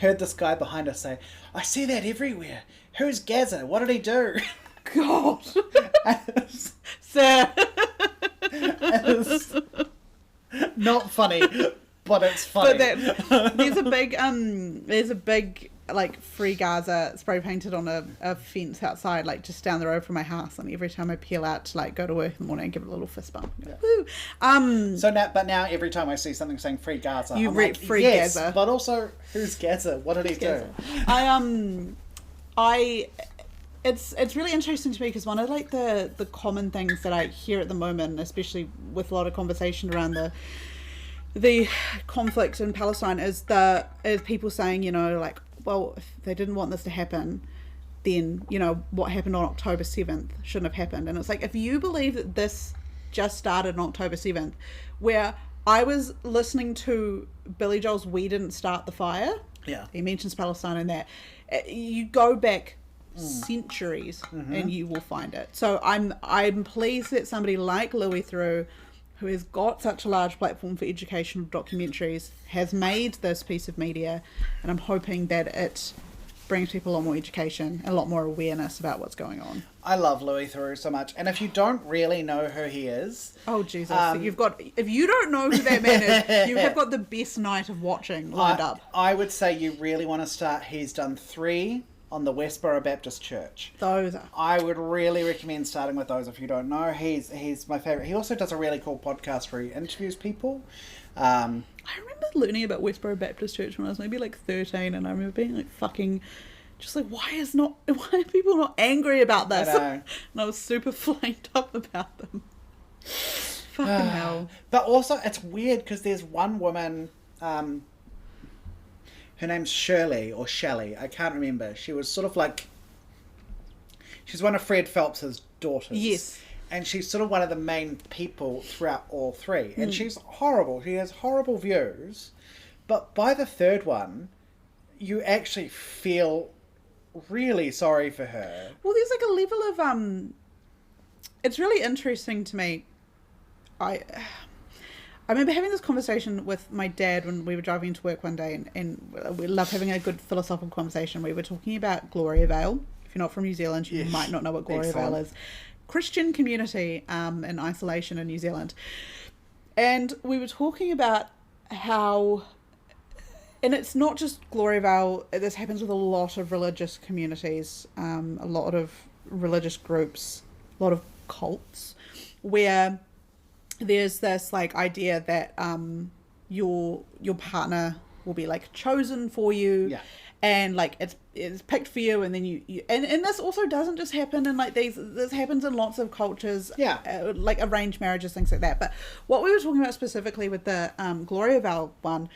heard this guy behind us say, "I see that everywhere. Who's Gaza? What did he do?" God. Sir. It's not funny, but it's funny. But there's a big like Free Gaza spray painted on a fence outside, like just down the road from my house, and every time I peel out to like go to work in the morning, I give it a little fist bump. Yeah. Woo. So now every time I see something saying "Free Gaza," You I'm read like, Free yes, Gaza. but also who's Gaza? What did he do? It's really interesting to me because one of like the common things that I hear at the moment, especially with a lot of conversation around the conflict in Palestine, is people saying, you know, like, well, if they didn't want this to happen, then, you know, what happened on October 7th shouldn't have happened. And it's like, if you believe that this just started on October 7th, where I was listening to Billy Joel's "We Didn't Start the Fire," he mentions Palestine in that, you go back centuries and you will find it. So I'm pleased that somebody like Louis Theroux, who has got such a large platform for educational documentaries, has made this piece of media, and I'm hoping that it brings people a lot more education and a lot more awareness about what's going on. I love Louis Theroux so much, and if you don't really know who he is, oh Jesus, if you don't know who that man is, you have got the best night of watching lined up. I would say you really want to start. He's done 3 on the Westboro Baptist Church. I would really recommend starting with those if you don't know. He's my favourite. He also does a really cool podcast where he interviews people. I remember learning about Westboro Baptist Church when I was maybe like 13, and I remember being like fucking just like, why are people not angry about this? And I was super flamed up about them. Fucking hell. But also it's weird because there's one woman, her name's Shirley or Shelley, I can't remember. She was sort of like, she's one of Fred Phelps's daughters. Yes. and she's sort of one of the main people throughout all three. And she's horrible. She has horrible views. But by the third one, you actually feel really sorry for her. Well, there's like a level of it's really interesting to me. I remember having this conversation with my dad when we were driving to work one day, and we love having a good philosophical conversation. We were talking about Gloria Vale. If you're not from New Zealand, you might not know what Gloria Vale is. Christian community in isolation in New Zealand. And we were talking about how, and it's not just Gloria Vale, this happens with a lot of religious communities, a lot of religious groups, a lot of cults, where there's this like idea that your partner will be like chosen for you, and like it's picked for you, and then you and this also doesn't just happen in like this happens in lots of cultures, like arranged marriages, things like that. But what we were talking about specifically with the Gloria Vale one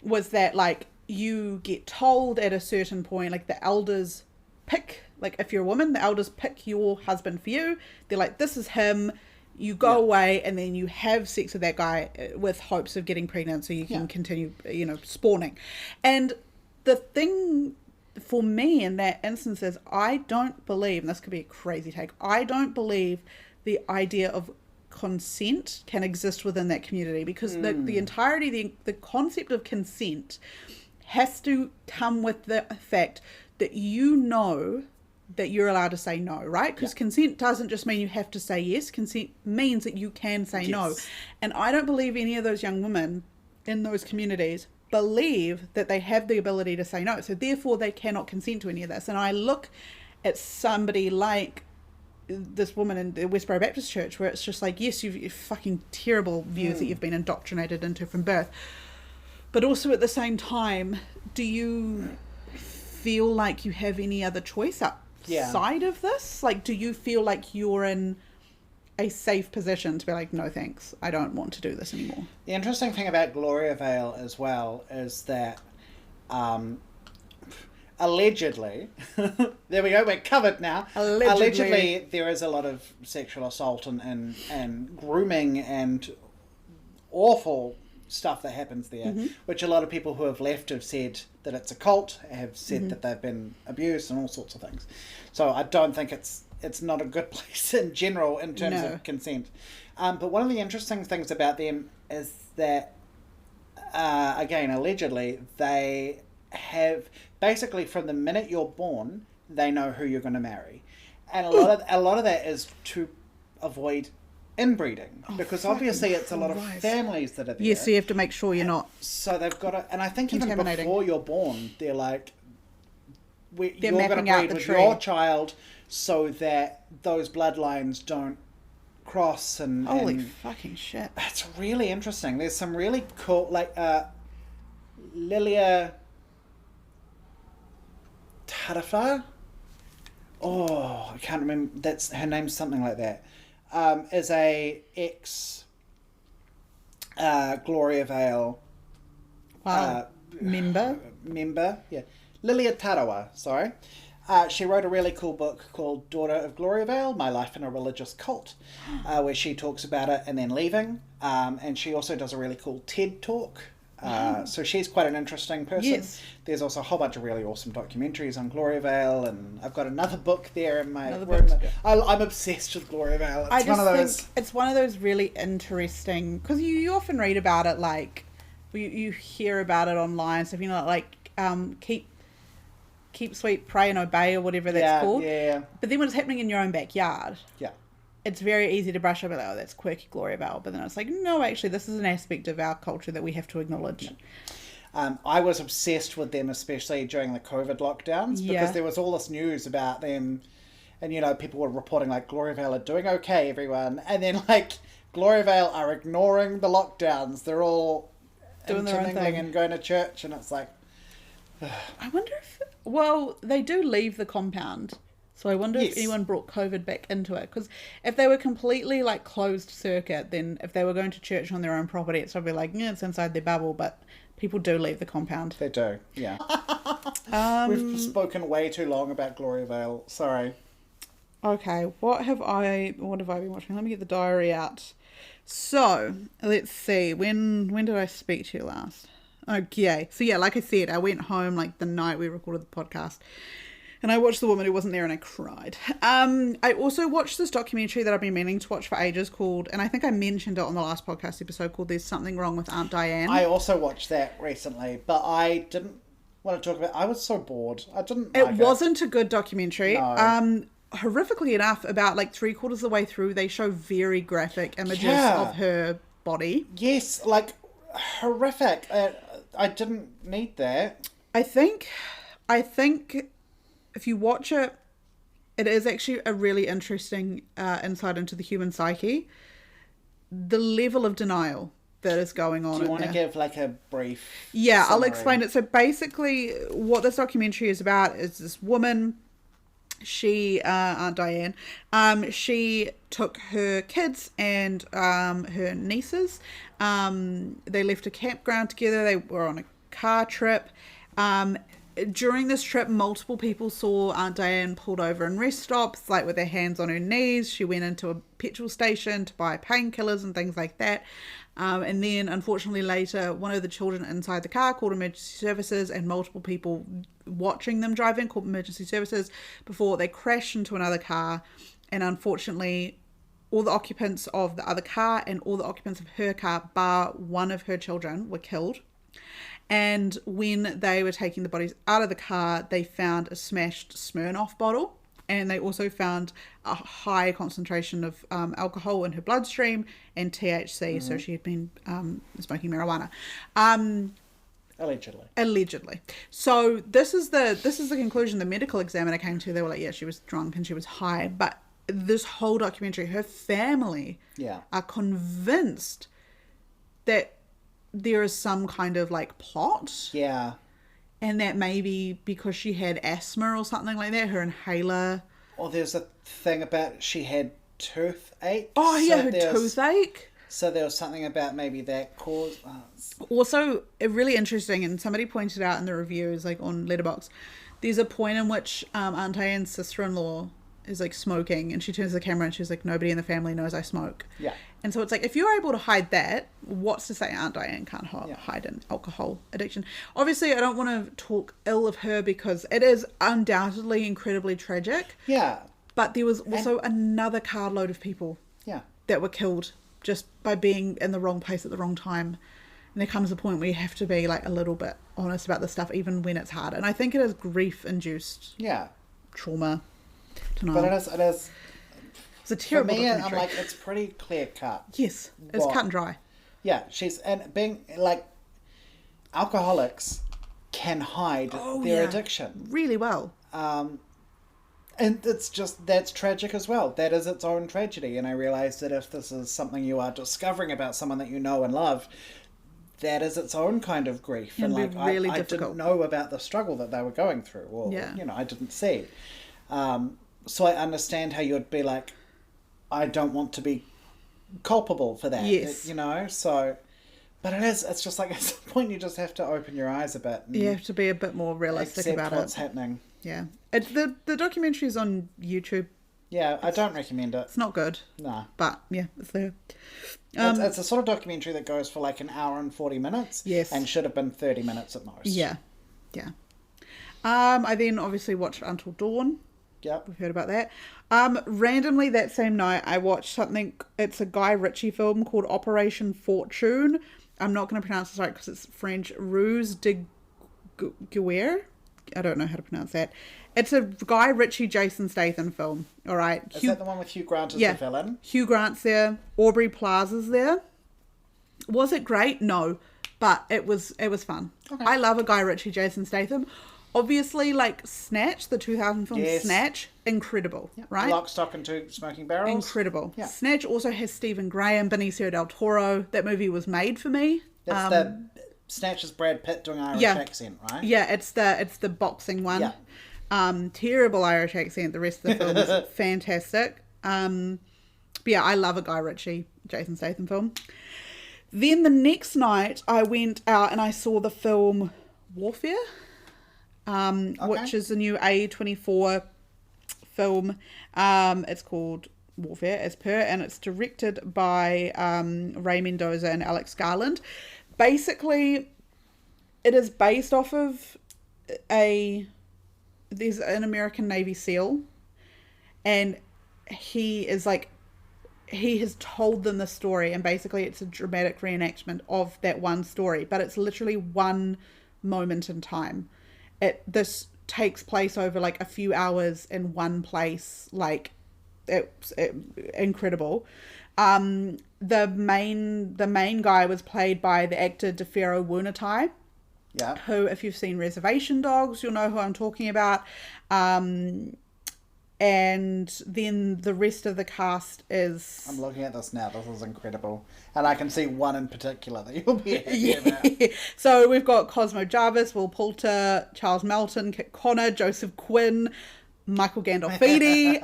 was that like you get told at a certain point, like the elders pick, like if you're a woman, the elders pick your husband for you. They're like, this is him. You go away, and then you have sex with that guy with hopes of getting pregnant so you can continue, spawning. And the thing for me in that instance is I don't believe, and this could be a crazy take, I don't believe the idea of consent can exist within that community, because the entirety, the concept of consent has to come with the fact that you know that you're allowed to say no, right? Because consent doesn't just mean you have to say yes. Consent means that you can say no. And I don't believe any of those young women in those communities believe that they have the ability to say no. So therefore they cannot consent to any of this. And I look at somebody like this woman in the Westboro Baptist Church, where it's just like, yes, you've fucking terrible views that you've been indoctrinated into from birth. But also at the same time, do you feel like you have any other choice outside of this? Like, do you feel like you're in a safe position to be like, no thanks, I don't want to do this anymore? The interesting thing about Gloria Vale as well is that allegedly there we go, we're covered now. Allegedly there is a lot of sexual assault and grooming and awful stuff that happens there, which a lot of people who have left have said that it's a cult, have said that they've been abused and all sorts of things. So I don't think it's not a good place in general in terms of consent. But one of the interesting things about them is that, again, allegedly, they have, basically from the minute you're born, they know who you're going to marry. And a lot of that is to avoid inbreeding, because obviously it's a lot of families that are there. Yes, so you have to make sure you're not. So they've got to, and I think even before you're born, they're like, you're going to breed with your child so that those bloodlines don't cross. And holy fucking shit! It's really interesting. There's some really cool, like Lilia Tarafa. Oh, I can't remember. That's her name's something like that. Is a ex Gloria Vale member, yeah, Lilia Tarawa, sorry. She wrote a really cool book called Daughter of Gloria Vale, My Life in a Religious Cult, where she talks about it and then leaving, and she also does a really cool TED Talk. So she's quite an interesting person. Yes. There's also a whole bunch of really awesome documentaries on Gloria Vale, and I've got another book there in my room. I'm obsessed with Gloria Vale. It's one of those really interesting, because you often read about it, like you hear about it online, so if you know, like keep sweet, pray and obey, or whatever that's called. Yeah. But then when it's happening in your own backyard, it's very easy to brush over, like, oh, that's quirky Gloria Vale. But then it's like, no, actually, this is an aspect of our culture that we have to acknowledge. I was obsessed with them, especially during the COVID lockdowns, because there was all this news about them, and, people were reporting, like, Gloria Vale are doing okay, everyone. And then, like, Gloria Vale are ignoring the lockdowns. They're all doing their own thing and going to church, and it's like... I wonder if... Well, they do leave the compound. So I wonder if anyone brought COVID back into it. Because if they were completely, like, closed circuit, then if they were going to church on their own property, it's probably like, it's inside their bubble. But people do leave the compound. They do, yeah. We've spoken way too long about Gloria Vale. Sorry. Okay, what have I been watching? Let me get the diary out. So, let's see. When did I speak to you last? Okay. So yeah, like I said, I went home like the night we recorded the podcast. And I watched The Woman Who Wasn't There and I cried. I also watched this documentary that I've been meaning to watch for ages called, and I think I mentioned it on the last podcast episode, called There's Something Wrong with Aunt Diane. I also watched that recently, but I didn't want to talk about it. I was so bored. I didn't It like wasn't a good documentary. No. Horrifically enough, about like 3/4 of the way through, they show very graphic images Yeah. of her body. Yes, like, horrific. I didn't need that. I think if you watch it, it is actually a really interesting insight into the human psyche. The level of denial that is going on. Do you want to there. give like a brief Yeah, summary? I'll explain it. So basically, what this documentary is about is this woman. She, Aunt Diane, she took her kids and her nieces. They left a campground together. They were on a car trip. During this trip, multiple people saw Aunt Diane pulled over in rest stops, like with their hands on her knees. She went into a petrol station to buy painkillers and things like that. And then, unfortunately, later, one of the children inside the car called emergency services, and multiple people watching them drive in called emergency services before they crashed into another car. And unfortunately, all the occupants of the other car and all the occupants of her car, bar one of her children, were killed. And when they were taking the bodies out of the car, they found a smashed Smirnoff bottle. And they also found a high concentration of alcohol in her bloodstream and THC. Mm-hmm. So she had been smoking marijuana. Allegedly. So this is the conclusion the medical examiner came to. They were like, yeah, she was drunk and she was high. But this whole documentary, her family are convinced that there is some kind of like plot. Yeah. And that maybe because she had asthma or something like that, her inhaler. Or there's a thing about she had toothache. Oh, yeah, her toothache. So there was something about maybe that caused... Also, really interesting, and somebody pointed out in the reviews, like on Letterboxd, there's a point in which Aunt Diane's sister-in-law is like smoking, and she turns to the camera and she's like, nobody in the family knows I smoke. Yeah. And so it's like, if you're able to hide that, what's to say Aunt Diane can't hide an alcohol addiction? Obviously, I don't want to talk ill of her because it is undoubtedly incredibly tragic. Yeah. But there was also another carload of people that were killed just by being in the wrong place at the wrong time. And there comes a point where you have to be like a little bit honest about this stuff, even when it's hard. And I think it is grief-induced trauma. But it is... It's a terrible documentary. I'm like, it's pretty clear cut. Yes, it's cut and dry. Yeah, and being like, alcoholics can hide their addiction really well. And it's just, that's tragic as well. That is its own tragedy. And I realize that if this is something you are discovering about someone that you know and love, that is its own kind of grief. And like, really I didn't know about the struggle that they were going through, or I didn't see. So I understand how you would be like, I don't want to be culpable for that. Yes. So, but it's just like at some point you just have to open your eyes a bit. You have to be a bit more realistic about what's happening. Yeah. The documentary is on YouTube. Yeah, I don't recommend it. It's not good. No. But yeah, it's there. It's a sort of documentary that goes for like an hour and 40 minutes. Yes. And should have been 30 minutes at most. Yeah. Yeah. I then obviously watched Until Dawn. Yep. We've heard about that. Randomly that same night, I watched something. It's a Guy Ritchie film called Operation Fortune. I'm not going to pronounce this right because it's French. Ruse de Guerre. I don't know how to pronounce that. It's a Guy Ritchie, Jason Statham film. All right. Is that the one with Hugh Grant as the villain? Hugh Grant's there. Aubrey Plaza's there. Was it great? No, but it was fun. Okay. I love a Guy Ritchie, Jason Statham. Obviously, like Snatch, the 2000 film Snatch, incredible, right? Lock, Stock and Two Smoking Barrels. Incredible. Yeah. Snatch also has Stephen Graham, Benicio del Toro. That movie was made for me. That's Snatch is Brad Pitt doing Irish accent, right? Yeah, it's the boxing one. Yeah. Terrible Irish accent. The rest of the film is fantastic. But yeah, I love a Guy Ritchie, Jason Statham film. Then the next night, I went out and I saw the film Warfare. Which is a new A24 film. It's called Warfare, as per, and it's directed by Ray Mendoza and Alex Garland. Basically, it is based off of there's an American Navy SEAL, and he has told them the story, and basically it's a dramatic reenactment of that one story, but it's literally one moment in time. This takes place over like a few hours in one place. Like, it's incredible. The main guy was played by the actor DeFero Wunatai. Yeah. Who, if you've seen Reservation Dogs, you'll know who I'm talking about. And then the rest of the cast is... I'm looking at this now. This is incredible. And I can see one in particular that you'll be happy about. So we've got Cosmo Jarvis, Will Poulter, Charles Melton, Kit Connor, Joseph Quinn, Michael Gandolfini.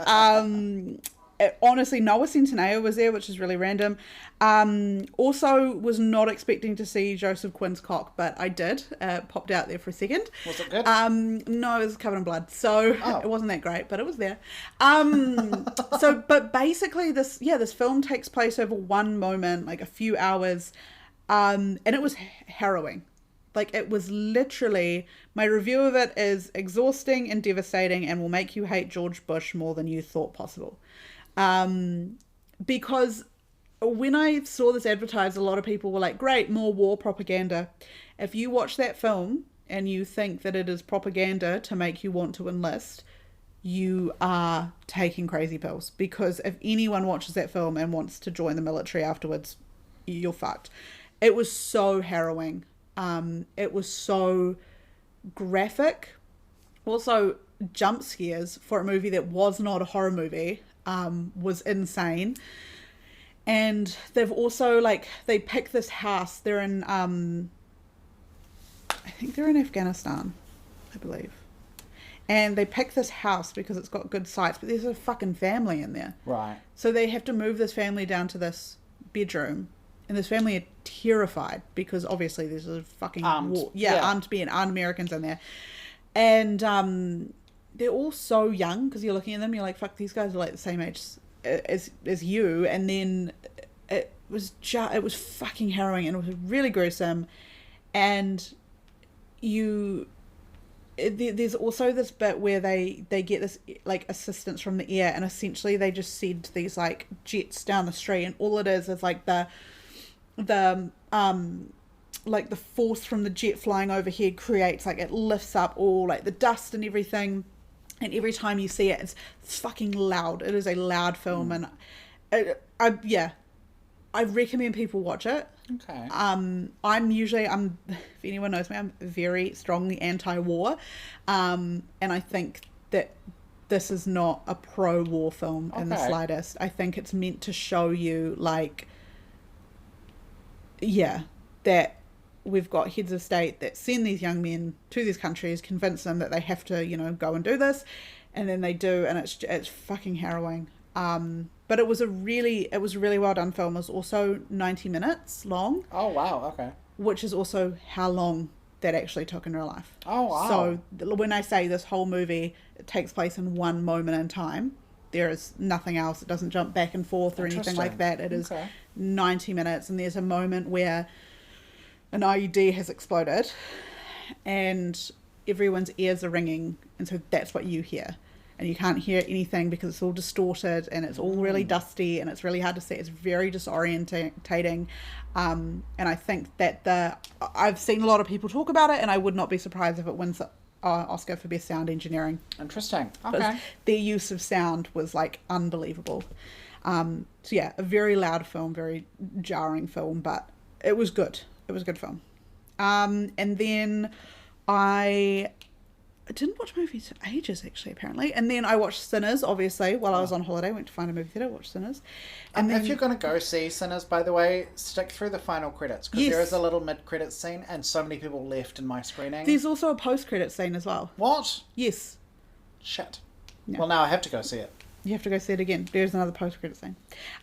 Honestly, Noah Centineo was there, which is really random. Also was not expecting to see Joseph Quinn's cock, but I did. Popped out there for a second. Was it good? No, it was covered in blood, so it wasn't that great, but it was there. But basically this film takes place over one moment, like a few hours, and it was harrowing. Like, it was literally, my review of it is exhausting and devastating and will make you hate George Bush more than you thought possible. Because when I saw this advertised, a lot of people were like, great, more war propaganda. If you watch that film and you think that it is propaganda to make you want to enlist, you are taking crazy pills. Because if anyone watches that film and wants to join the military afterwards, you're fucked. It was so harrowing. It was so graphic. Also, jump scares for a movie that was not a horror movie was insane. And they've also, like, they pick this house. They're in, I think they're in Afghanistan, I believe. And they pick this house because it's got good sights, but there's a fucking family in there. Right. So they have to move this family down to this bedroom. And this family are terrified because obviously there's a fucking war. Armed men, armed Americans in there. And they're all so young because you're looking at them, you're like, fuck, these guys are like the same age as you. And then it was fucking harrowing, and it was really gruesome. And there's also this bit where they get this like assistance from the air, and essentially they just send these like jets down the street, and all it is like the like the force from the jet flying overhead creates, like, it lifts up all like the dust and everything, and every time you see it, it's fucking loud. It is a loud film. And I recommend people watch it. Okay. If anyone knows me, I'm very strongly anti-war, and I think that this is not a pro-war film in the slightest. I think it's meant to show you, like, that we've got heads of state that send these young men to these countries, convince them that they have to, go and do this, and then they do, and it's fucking harrowing. But it was a really well done film. It was also 90 minutes long. Oh wow, okay. Which is also how long that actually took in real life. Oh wow. So when I say this whole movie, it takes place in one moment in time. There is nothing else. It doesn't jump back and forth or anything like that. It is 90 minutes, and there's a moment where an IUD has exploded and everyone's ears are ringing, and so that's what you hear. And you can't hear anything because it's all distorted and it's all really dusty and it's really hard to see. It's very disorientating. And I think that I've seen a lot of people talk about it, and I would not be surprised if it wins the Oscar for Best Sound Engineering. Interesting. Okay. Their use of sound was like unbelievable. So yeah, a very loud film, very jarring film, but it was good. It was a good film. And then I didn't watch movies for ages, actually, apparently. And then I watched Sinners, obviously, while I was on holiday. I went to find a movie theatre, watched Sinners. And then, if you're going to go see Sinners, by the way, stick through the final credits, because there is a little mid-credits scene, and so many people left in my screening. There's also a post-credits scene as well. What? Yes. Shit. Yeah. Well, now I have to go see it. You have to go see it again. There's another post-credits scene.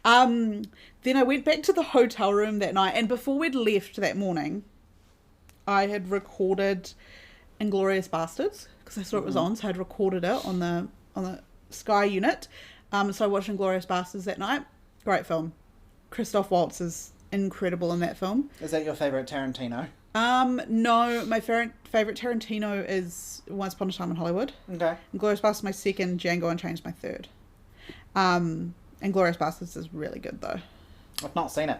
Then I went back to the hotel room that night, and before we'd left that morning, I had recorded Inglourious Bastards, because I saw it was on, so I'd recorded it on the Sky Unit. So I watched Inglourious Basterds that night. Great film. Christoph Waltz is incredible in that film. Is that your favourite Tarantino? No, my favorite Tarantino is Once Upon a Time in Hollywood. Okay. Inglourious Basterds my second, Django Unchained my third. Inglourious Basterds is really good though. I've not seen it.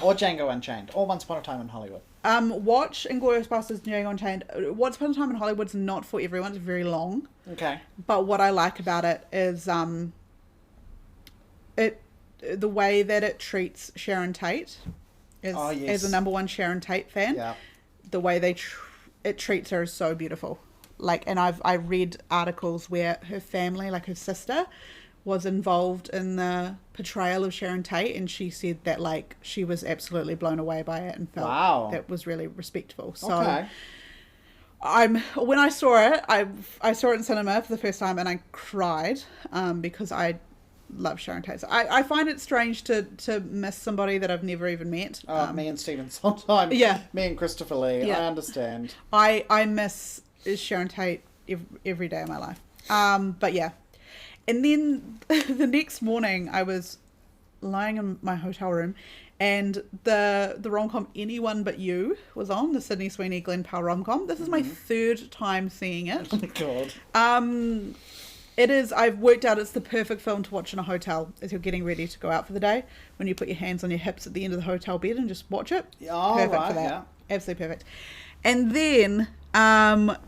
Or Django Unchained, or Once Upon a Time in Hollywood. Watch Inglourious Basterds and Django Unchained. Once Upon a Time in Hollywood's not for everyone. It's very long. Okay. But what I like about it is the way that it treats Sharon Tate. As a number one Sharon Tate fan. Yeah. The way it treats her is so beautiful. Like, and I read articles where her family, like her sister, was involved in the portrayal of Sharon Tate, and she said that like she was absolutely blown away by it and felt that was really respectful. So okay. when I saw it, I saw it in cinema for the first time and I cried because I love Sharon Tate. So I find it strange to miss somebody that I've never even met. Me and Stephen Sondheim. Yeah. Me and Christopher Lee. Yeah. I understand. I miss Sharon Tate every day of my life. But yeah. And then the next morning I was lying in my hotel room and the rom-com Anyone But You was on, the Sydney Sweeney Glenn Powell rom-com. This is my third time seeing it. Oh my God. It is, I've worked out it's the perfect film to watch in a hotel as you're getting ready to go out for the day, when you put your hands on your hips at the end of the hotel bed and just watch it. Oh, perfect right, for that. yeah. Absolutely perfect. And then,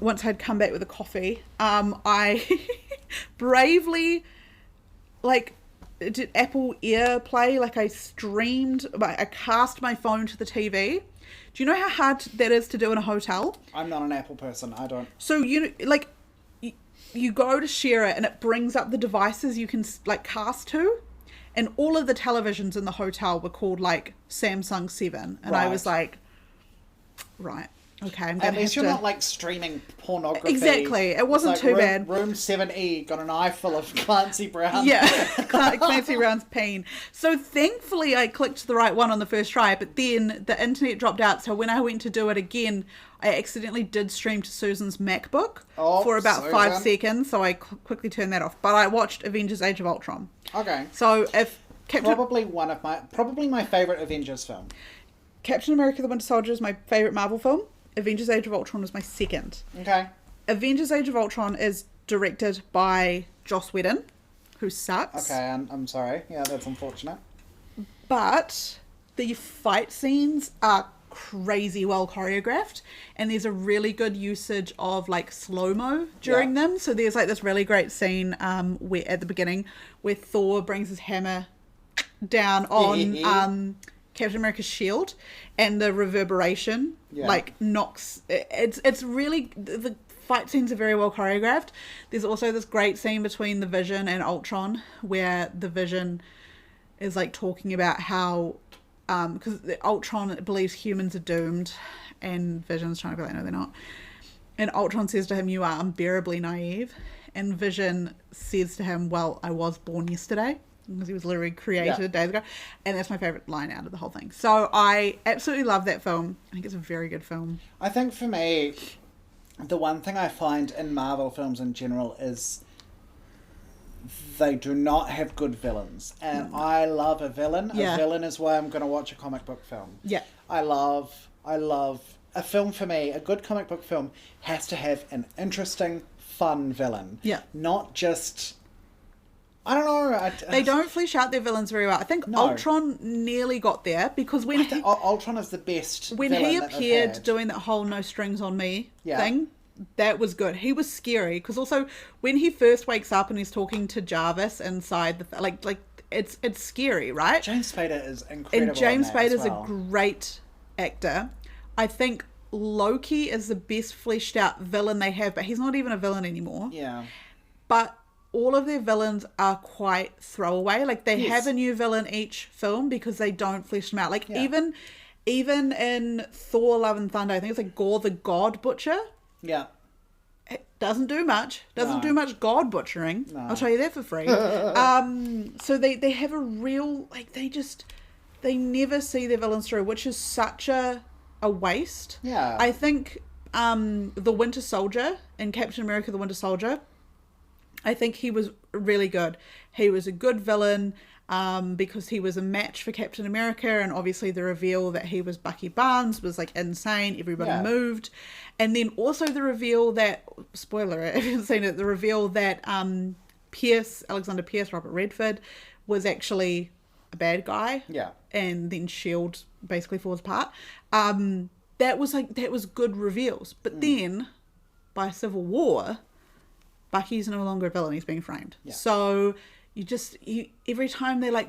once I'd come back with a coffee, I bravely, like, did Apple AirPlay, like I cast my phone to the TV. Do you know how hard that is to do in a hotel? I'm not an Apple person. I don't. So, you go to share it and it brings up the devices you can like cast to, and all of the televisions in the hotel were called like Samsung 7, and I was like, right, okay, I'm gonna At least have you're to... not like streaming pornography. Exactly, it wasn't It's like too bad. Room 7E got an eye full of Clancy Brown. Yeah, Clancy Brown's pain. So thankfully I clicked the right one on the first try, but then the internet dropped out, so when I went to do it again, I accidentally did stream to Susan's MacBook for about Susan. 5 seconds, so I quickly turned that off. But I watched Avengers Age of Ultron. Okay. So if Probably my favourite Avengers film. Captain America the Winter Soldier is my favourite Marvel film, Avengers Age of Ultron is my second. Okay. Avengers Age of Ultron is directed by Joss Whedon, who sucks. Okay, I'm sorry. Yeah, that's unfortunate. But the fight scenes are crazy well choreographed, and there's a really good usage of like slow-mo during them. So there's like this really great scene where at the beginning where Thor brings his hammer down on Captain America's shield, and the reverberation like knocks it's really, the fight scenes are very well choreographed. There's also this great scene between the Vision and Ultron where the Vision is like talking about how because Ultron believes humans are doomed, and Vision's trying to be like, no, they're not. And Ultron says to him, "You are unbearably naive." And Vision says to him, "Well, I was born yesterday," because he was literally created days ago. And that's my favourite line out of the whole thing. So I absolutely love that film. I think it's a very good film. I think for me, the one thing I find in Marvel films in general is they do not have good villains. And I love a villain. Yeah. A villain is why I'm going to watch a comic book film. Yeah. I love a film. For me, a good comic book film has to have an interesting, fun villain. Yeah. Not just, I don't know. They don't flesh out their villains very well. I think Ultron nearly got there, because when Ultron is the best when villain he that they've appeared had. doing that whole "no strings on me" thing, that was good. He was scary, because also when he first wakes up and he's talking to Jarvis inside the like it's scary, right? James Spader is incredible. And James Spader's well. a great actor. I think Loki is the best fleshed out villain they have, but he's not even a villain anymore. Yeah. But all of their villains are quite throwaway. Like they have a new villain each film because they don't flesh them out. Like even in Thor: Love and Thunder, I think it's like Gore the God Butcher. Yeah. It doesn't do much. Doesn't do much God butchering. No. I'll tell you that for free. So they have a real, like, they never see their villains through, which is such a waste. Yeah. I think the Winter Soldier in Captain America: The Winter Soldier, I think he was really good. He was a good villain because he was a match for Captain America, and obviously the reveal that he was Bucky Barnes was like insane. Everybody moved. And then also the reveal that, spoiler, if you haven't seen it, the reveal that Alexander Pierce, Robert Redford, was actually a bad guy. Yeah. And then S.H.I.E.L.D. basically falls apart. That was good reveals. But then, by Civil War, Bucky's no longer a villain, he's being framed. Yeah. So every time they like,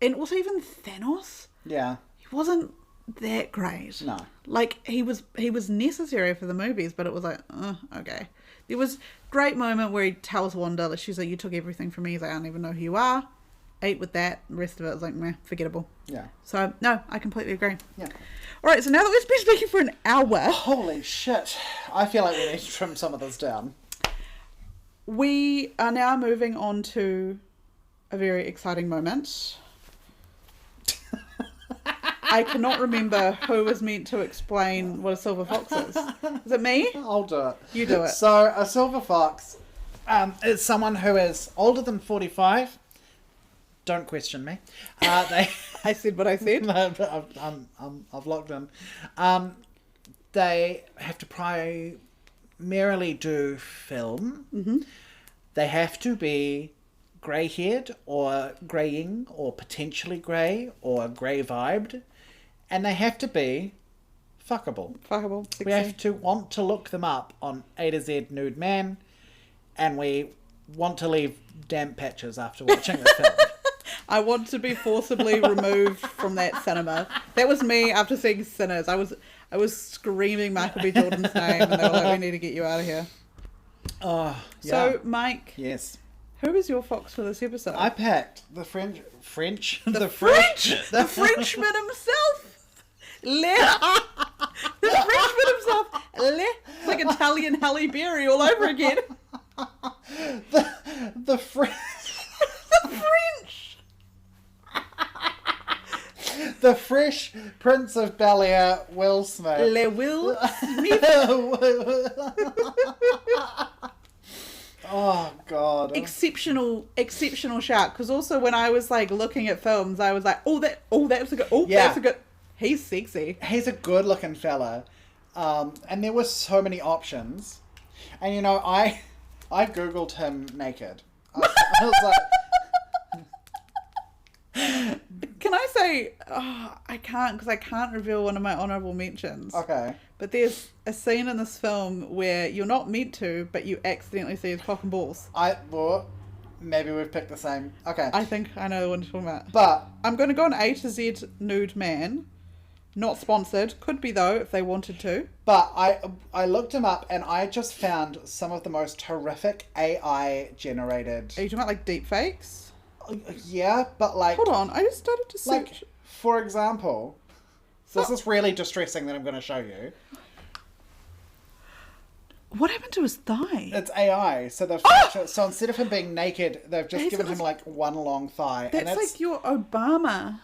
and also even Thanos. Yeah. He wasn't that great. No. Like he was necessary for the movies, but it was like, okay. There was a great moment where he tells Wanda that she's like, you took everything from me. He's like, I don't even know who you are. Ate with that. The rest of it was like, meh, forgettable. Yeah. So no, I completely agree. Yeah. All right. So now that we've been speaking for an hour, holy shit! I feel like we need to trim some of this down. We are now moving on to a very exciting moment. I cannot remember who was meant to explain what a silver fox is. Is it me? I'll do it. You do it. So, a silver fox is someone who is older than 45. Don't question me. I said what I said. I've locked in. They have to primarily do film. Mm-hmm. They have to be grey-haired or greying or potentially grey or grey-vibed. And they have to be fuckable. Fuckable. Sexy. We have to want to look them up on A to Z Nude Man. And we want to leave damp patches after watching the film. I want to be forcibly removed from that cinema. That was me after seeing Sinners. I was screaming Michael B. Jordan's name, and they were like, "We need to get you out of here." Oh, yeah. So, Mike. Yes. Who is your fox for this episode? I picked the Frenchman himself. The Frenchman himself. It's like Italian Halle Berry all over again. The French. The Fresh Prince of Bel-Air, Will Smith. Will Smith. Oh, God. Exceptional shark. Because also when I was like looking at films, I was like, that's a good. He's sexy. He's a good looking fella. And there were so many options. And you know, I Googled him naked. I was like... Can I say, I can't, because I can't reveal one of my honourable mentions. Okay. But there's a scene in this film where you're not meant to, but you accidentally see his cock and balls. Well, maybe we've picked the same. Okay. I think I know the one you're talking about. But I'm going to go on A to Z Nude Man. Not sponsored. Could be, though, if they wanted to. But I looked him up, and I just found some of the most horrific AI-generated... Are you talking about, like, deep fakes? Yeah, but like... Hold on, I just started to search... Like, for example... This is really distressing that I'm going to show you. What happened to his thigh? It's AI. So they've so instead of him being naked, they've just given him like one long thigh. That's and like your Obama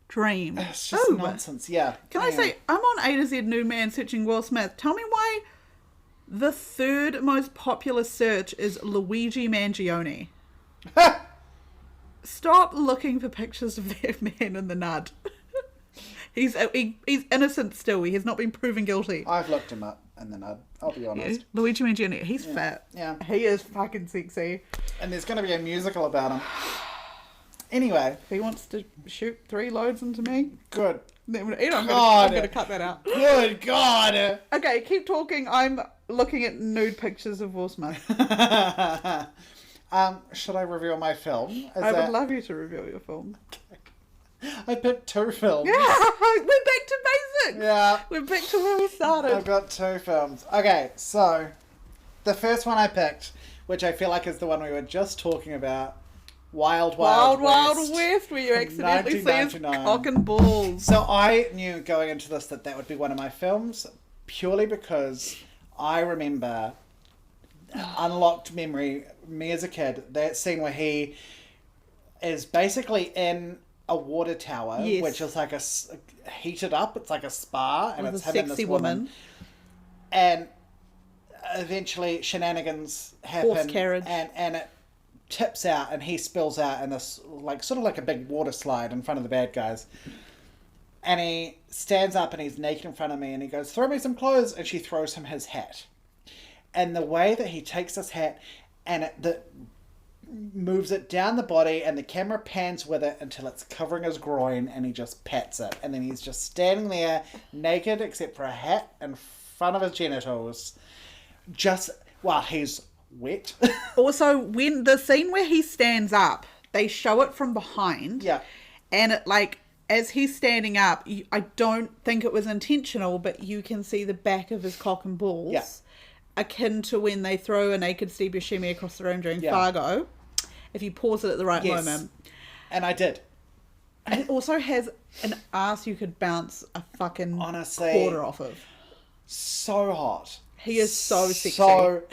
dream. It's just nonsense, yeah. Can I say, I'm on A to Z Nude Man searching Will Smith. Tell me why the third most popular search is Luigi Mangione. Stop looking for pictures of that man in the nud. He's innocent still. He has not been proven guilty. I've looked him up in the nud. I'll be honest. Yeah. Luigi Mangione. He's fat. Yeah. He is fucking sexy. And there's going to be a musical about him. Anyway. If he wants to shoot 3 loads into me. Good. I'm going to cut that out. Good God. Okay, keep talking. I'm looking at nude pictures of Will Smith. Should I reveal my film? I would love you to reveal your film. I picked 2 films. Yeah, we're back to basics. Yeah. We're back to where we started. I've got 2 films. Okay, so the first one I picked, which I feel like is the one we were just talking about, Wild West, where you accidentally see his cock and balls. So I knew going into this that would be one of my films, purely because I remember unlocked memory, me as a kid, that scene where he is basically in a water tower, which is like a heated up, it's like a spa, and it's him and this woman. And eventually shenanigans happen. Horse carriage. And it tips out and he spills out in this, like, sort of like a big water slide in front of the bad guys. And he stands up and he's naked in front of me and he goes, throw me some clothes. And she throws him his hat. And the way that he takes this hat and moves it down the body and the camera pans with it until it's covering his groin and he just pats it. And then he's just standing there naked except for a hat in front of his genitals. Just while he's wet. Also, when the scene where he stands up, they show it from behind. Yeah. And it, like, as he's standing up, I don't think it was intentional, but you can see the back of his cock and balls. Yeah. Akin to when they throw a naked Steve Buscemi across the room during Fargo. If you pause it at the right moment. And I did. It also has an ass you could bounce a fucking honestly, quarter off of. So hot. He is so sexy.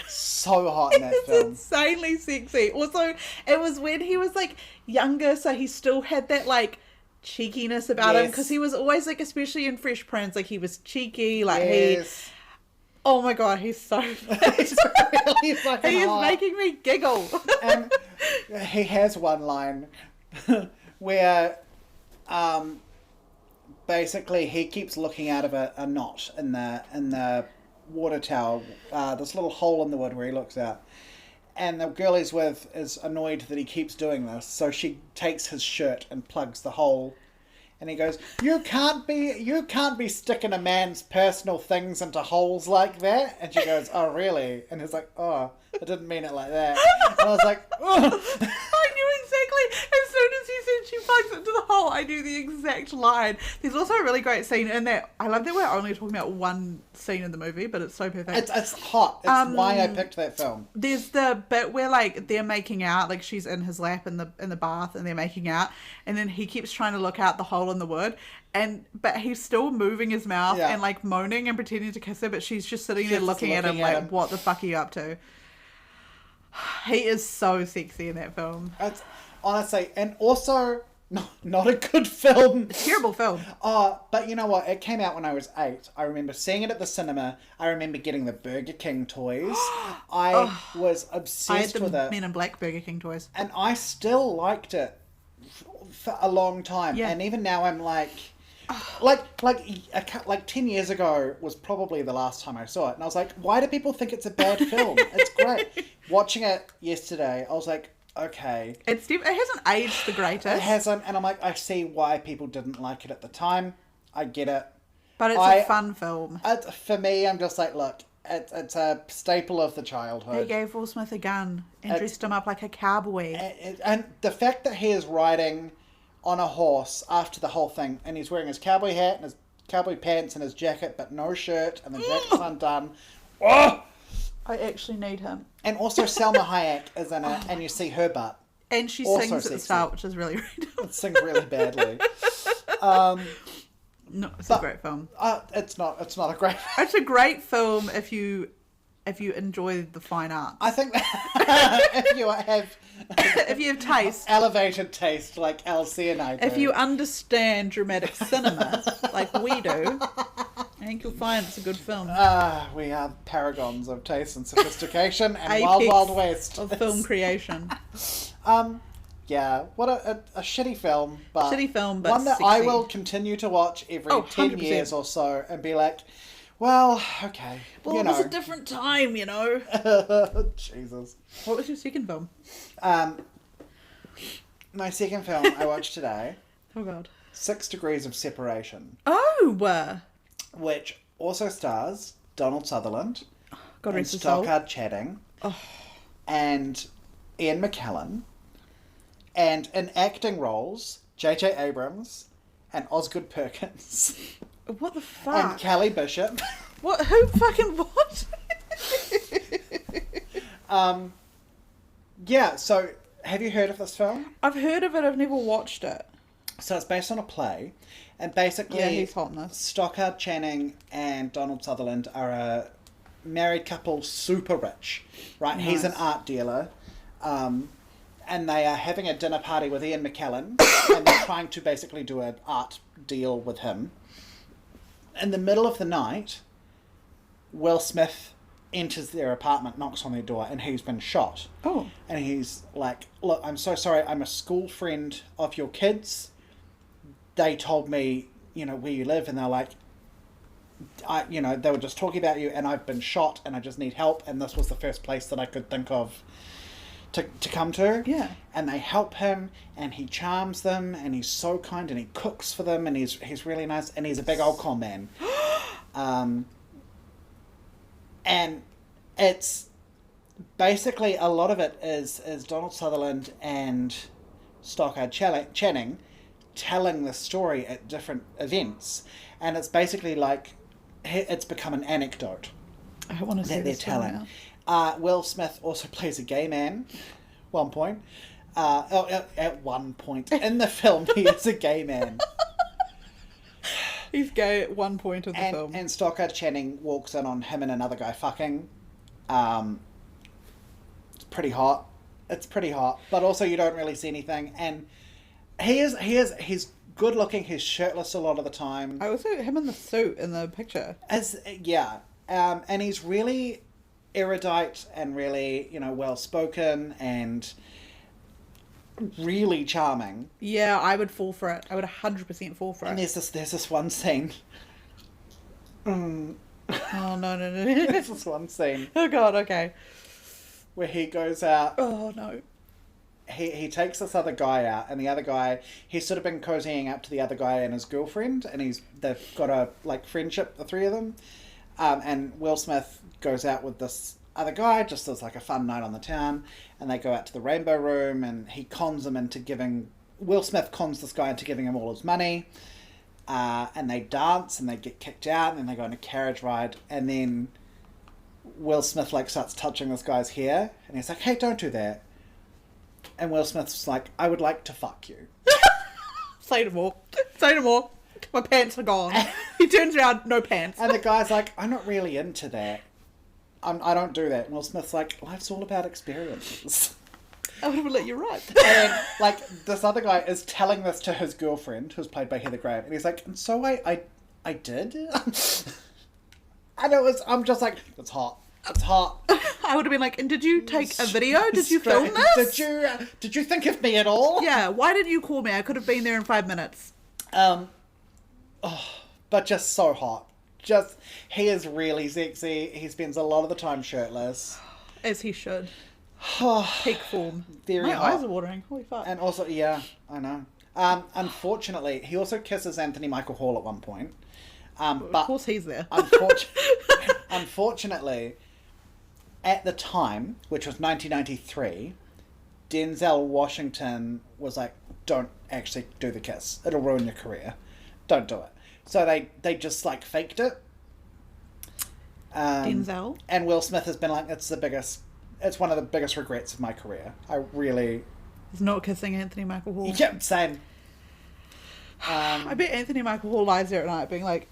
So hot in that film. It's insanely sexy. Also, it was when he was, like, younger, so he still had that, like, cheekiness about him. Because he was always, like, especially in Fresh Prince, like, he was cheeky. Like, oh my god, he's so funny. He's really fucking He is hot. making me giggle. And he has one line where basically he keeps looking out of a knot in the water tower, this little hole in the wood where he looks out. And the girl he's with is annoyed that he keeps doing this, so she takes his shirt and plugs the hole. And he goes, you can't be sticking a man's personal things into holes like that. And she goes, oh, really? And he's like, oh, I didn't mean it like that. And I was like, oh. I knew exactly. As soon as you said she plugs it into the hole, I knew the exact line. There's also a really great scene in that. I love that we're only talking about one scene in the movie, but it's so perfect. It's hot. It's why I picked that film. There's the bit where, like, they're making out, like, she's in his lap in the bath and they're making out, and then he keeps trying to look out the hole in the wood, but he's still moving his mouth and, like, moaning and pretending to kiss her, but she's just sitting there looking at him like, what the fuck are you up to? He is so sexy in that film. It's honestly, and also not a good film. It's a terrible film. But you know what? It came out when I was 8. I remember seeing it at the cinema. I remember getting the Burger King toys. I was obsessed with it. Men in Black Burger King toys. And I still liked it for a long time. Yeah. And even now I'm like 10 years ago was probably the last time I saw it. And I was like, why do people think it's a bad film? It's great. Watching it yesterday, I was like, okay. It hasn't aged the greatest. It hasn't. And I'm like, I see why people didn't like it at the time. I get it. But it's a fun film. For me, I'm just like, look, it's a staple of the childhood. They gave Will Smith a gun and dressed him up like a cowboy. And the fact that he is riding on a horse after the whole thing, and he's wearing his cowboy hat and his cowboy pants and his jacket, but no shirt, and the jacket's undone. Oh! I actually need him. And also Salma Hayek is in it, and you see her butt. And she sings at the start, which is really random. It sings really badly. No, it's a great film. It's not a great film. It's a great film if you enjoy the fine arts. I think that if you have taste, elevated taste like Elsie and I do. If you understand dramatic cinema like we do, I think you'll find it's a good film. We are paragons of taste and sophistication and Apex wild west of film creation. Yeah, what a shitty film, but one that sexy. I will continue to watch every 10 100%. years or so and be like, well, okay. Well, it was a different time, you know. Jesus. What was your second film? My second film I watched today. Oh, God. 6 Degrees of Separation. Oh! Which also stars Donald Sutherland. God rest his soul. soul. Channing. Oh. And Ian McKellen. And in acting roles, J.J. Abrams and Osgood Perkins. What the fuck? And Kelly Bishop. What? Who fucking what? Yeah, so have you heard of this film? I've heard of it, I've never watched it. So it's based on a play, and basically he's hot in this. Stockard Channing and Donald Sutherland are a married couple, super rich, right? Nice. He's an art dealer, and they are having a dinner party with Ian McKellen, and they're trying to basically do an art deal with him. In the middle of the night, Will Smith enters their apartment, knocks on their door, and he's been shot. Oh. And he's like, look, I'm so sorry, I'm a school friend of your kids. They told me, where you live, and they're like, they were just talking about you, and I've been shot, and I just need help, and this was the first place that I could think of to come to. Yeah. And they help him, and he charms them, and he's so kind, and he cooks for them, and he's really nice, and he's a big old con man. And it's basically, a lot of it is Donald Sutherland and Stockard Channing telling the story at different events, and it's basically like it's become an anecdote I want to see that they're this film telling. now. Will Smith also plays a gay man. One point. At one point in the film, he is a gay man. He's gay at one point of the film. And Stockard Channing walks in on him and another guy fucking. It's pretty hot. But also you don't really see anything. And he's good looking. He's shirtless a lot of the time. I also him in the suit in the picture. And he's really erudite and really, well spoken and really charming. Yeah, I would fall for it. I would 100% fall for it. And there's this one scene. Oh no. There's this one scene Oh god, okay. where he goes out. Oh no. He takes this other guy out, and the other guy, he's sort of been cozying up to the other guy and his girlfriend, and they've got a friendship, the three of them. And Will Smith goes out with this other guy just as like a fun night on the town, and they go out to the Rainbow Room, and he cons him into Will Smith cons this guy into giving him all his money, and they dance, and they get kicked out, and then they go on a carriage ride, and then Will Smith starts touching this guy's hair, and he's like, hey, don't do that. And Will Smith's like, I would like to fuck you. Say no more. My pants are gone. He turns around, no pants. And the guy's like, I'm not really into that. I don't do that. And Will Smith's like, life's all about experiences. I would have let you right. And this other guy is telling this to his girlfriend, who's played by Heather Graham, and he's like, and so I did? And I'm just like, it's hot. It's hot. I would have been like, and did you take a video? Did you film this? Did you think of me at all? Yeah, why didn't you call me? I could have been there in 5 minutes. But just so hot. He is really sexy. He spends a lot of the time shirtless. As he should. Peak form. Very My hot. eyes are watering. Holy fuck. And also, yeah, I know. Unfortunately, he also kisses Anthony Michael Hall at one point. But of course he's there. Unfortunately, at the time, which was 1993, Denzel Washington was like, don't actually do the kiss. It'll ruin your career. Don't do it. So they just faked it. Denzel? And Will Smith has been like, it's one of the biggest regrets of my career. He's not kissing Anthony Michael Hall. Yeah, same. I bet Anthony Michael Hall lies there at night being like,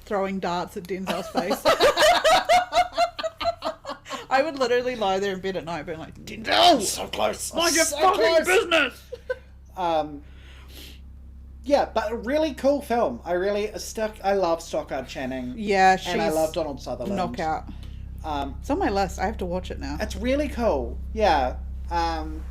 throwing darts at Denzel's face. I would literally lie there in bed at night being like, Denzel! So close! Mind your so fucking close. business! Yeah, but a really cool film. I love Stockard Channing. Yeah, she's and I love Donald Sutherland. knockout. It's on my list. I have to watch it now. It's really cool. Yeah. And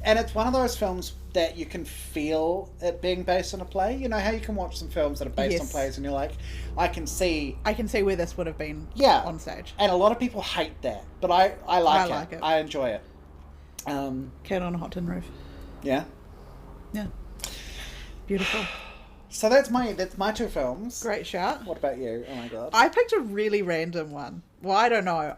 it's one of those films that you can feel it being based on a play. You know how you can watch some films that are based on plays and you're like, I can see where this would have been on stage. And a lot of people hate that, but I like it. I enjoy it. Cat on a Hot Tin Roof. Yeah. Yeah. Beautiful. So that's my two films. Great shout. What about you? Oh my god. I picked a really random one. Well, I don't know.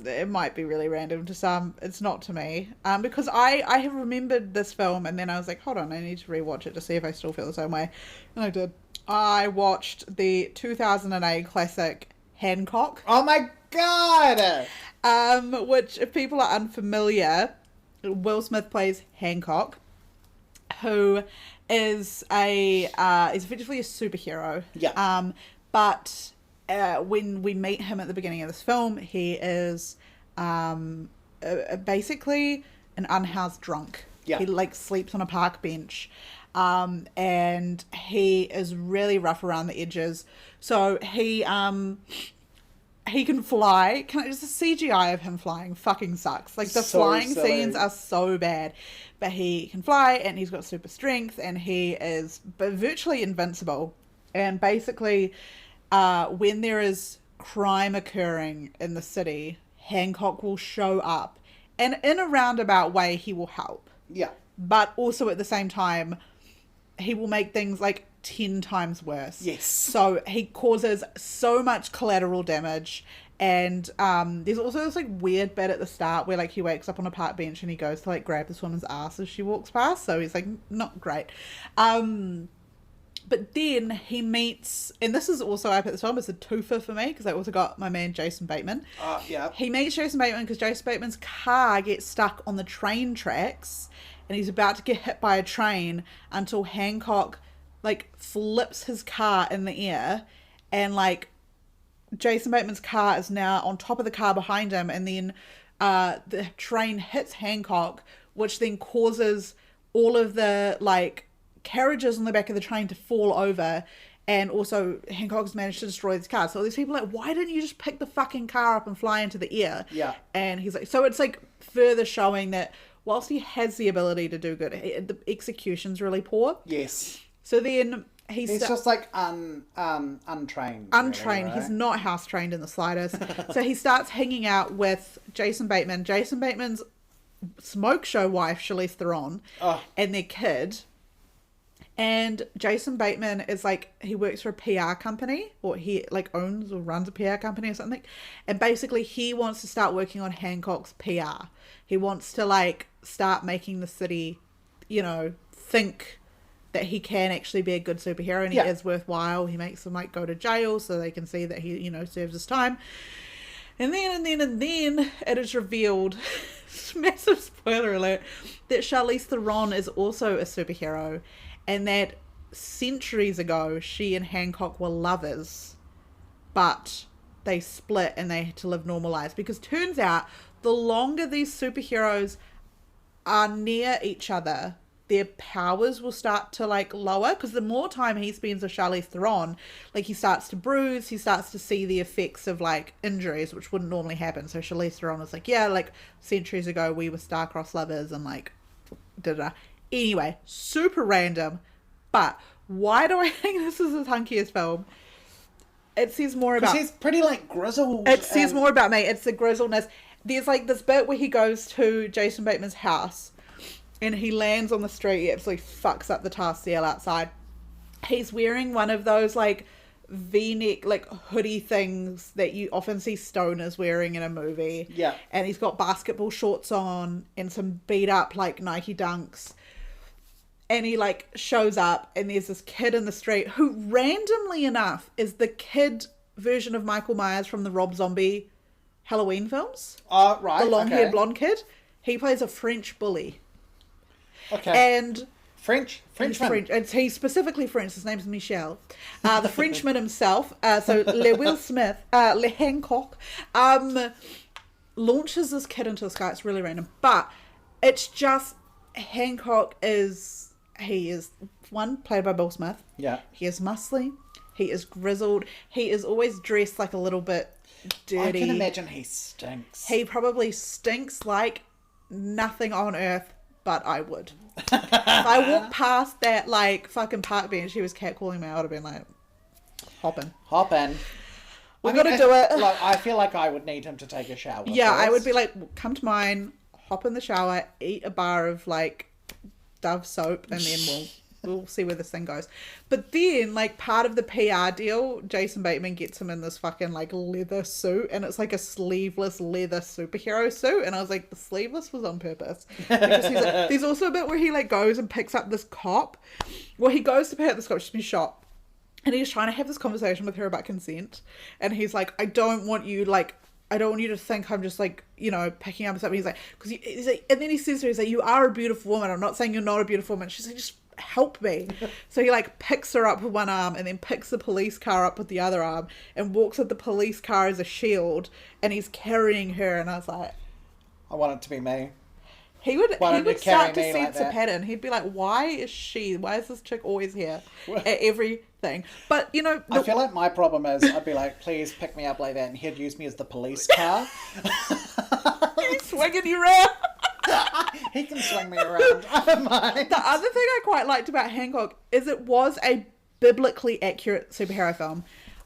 It might be really random to some. It's not to me. Because I have remembered this film and then I was like, hold on, I need to rewatch it to see if I still feel the same way. And I did. I watched the 2008 classic Hancock. Oh my god! Which, if people are unfamiliar, Will Smith plays Hancock, who is is effectively a superhero. Yeah. But when we meet him at the beginning of this film, he is basically an unhoused drunk. Yeah. He sleeps on a park bench. And he is really rough around the edges. So he he can fly. Just the CGI of him flying fucking sucks. Like, the So flying silly. scenes are so bad. But he can fly, and he's got super strength, and he is virtually invincible. And basically, when there is crime occurring in the city, Hancock will show up. And in a roundabout way, he will help. Yeah. But also at the same time, he will make things like 10 times worse. Yes. So he causes so much collateral damage. And there's also this like weird bit at the start where like he wakes up on a park bench and he goes to like grab this woman's ass as she walks past. So he's like not great. But then he meets, and this is also up at the time, it's a twofer for me because I also got my man Jason Bateman. Yeah. He meets Jason Bateman because Jason Bateman's car gets stuck on the train tracks and he's about to get hit by a train until Hancock like flips his car in the air, and like Jason Bateman's car is now on top of the car behind him, and then the train hits Hancock, which then causes all of the like carriages on the back of the train to fall over, and also Hancock's managed to destroy this car. So these people are like, why didn't you just pick the fucking car up and fly into the air? Yeah. And he's like, so it's like further showing that whilst he has the ability to do good, the execution's really poor. Yes. So then he's just like untrained. Untrained. Really, right? He's not house trained in the slightest. So he starts hanging out with Jason Bateman. Jason Bateman's smoke show wife, Charlize Theron, and their kid. And Jason Bateman is like, he works for a PR company, or he like owns or runs a PR company or something. And basically he wants to start working on Hancock's PR. He wants to like start making the city, you know, think that he can actually be a good superhero and he is worthwhile. He makes them like go to jail so they can see that he, you know, serves his time. And then it is revealed, massive spoiler alert, that Charlize Theron is also a superhero, and that centuries ago she and Hancock were lovers, but they split and they had to live normal lives, because turns out the longer these superheroes are near each other, their powers will start to like lower, because the more time he spends with Charlize Theron, like he starts to bruise, he starts to see the effects of like injuries which wouldn't normally happen. So Charlize Theron was like, yeah, like centuries ago we were star-crossed lovers, and like da-da. Anyway, super random, but why do I think this is the hunkiest film? It says more about... Because he's pretty like grizzled. It says more about me. It's the grizzledness. There's like this bit where he goes to Jason Bateman's house and he lands on the street. He absolutely fucks up the tar seal outside. He's wearing one of those like V-neck like hoodie things that you often see stoners wearing in a movie. Yeah. And he's got basketball shorts on and some beat up like Nike Dunks. And he like shows up, and there's this kid in the street who randomly enough is the kid version of Michael Myers from the Rob Zombie Halloween films. Right. The long-haired blonde kid. He plays a French bully. Okay. And Frenchman. He's specifically French. His name's Michel. The Frenchman himself, so Le Will Smith, Le Hancock, launches this kid into the sky. It's really random. But it's just, Hancock is, he is, one, played by Bill Smith. Yeah. He is muscly. He is grizzled. He is always dressed like a little bit dirty. I can imagine he stinks. He probably stinks like nothing on earth, but I would. If I walked past that like fucking park bench, he was catcalling me, I would have been like, hop in. We got to do it. Like, I feel like I would need him to take a shower. Yeah, first. I would be like, come to mine, hop in the shower, eat a bar of like Dove soap, and then we'll see where this thing goes. But then, like, part of the PR deal, Jason Bateman gets him in this fucking like leather suit, and it's like a sleeveless leather superhero suit. And I was like, the sleeveless was on purpose, because he's like, there's also a bit where he like goes and picks up this cop. Well, he goes to pick up this cop, she's been shot. And he's trying to have this conversation with her about consent. And he's like, I don't want you to think I'm just like, you know, picking up something. He's like, he's like, and then he says to her, he's like, you are a beautiful woman. I'm not saying you're not a beautiful woman. She's like, just help me. So he like picks her up with one arm and then picks the police car up with the other arm and walks with the police car as a shield. And he's carrying her. And I was like, I want it to be me. He would Why don't you start to carry me like sense a that? pattern. He'd be like, why is this chick always here at everything? But, you know... I feel like my problem is I'd be like, please pick me up like that, and he'd use me as the police car. He's swinging you around. He can swing me around. I don't mind. The other thing I quite liked about Hancock is it was a biblically accurate superhero film.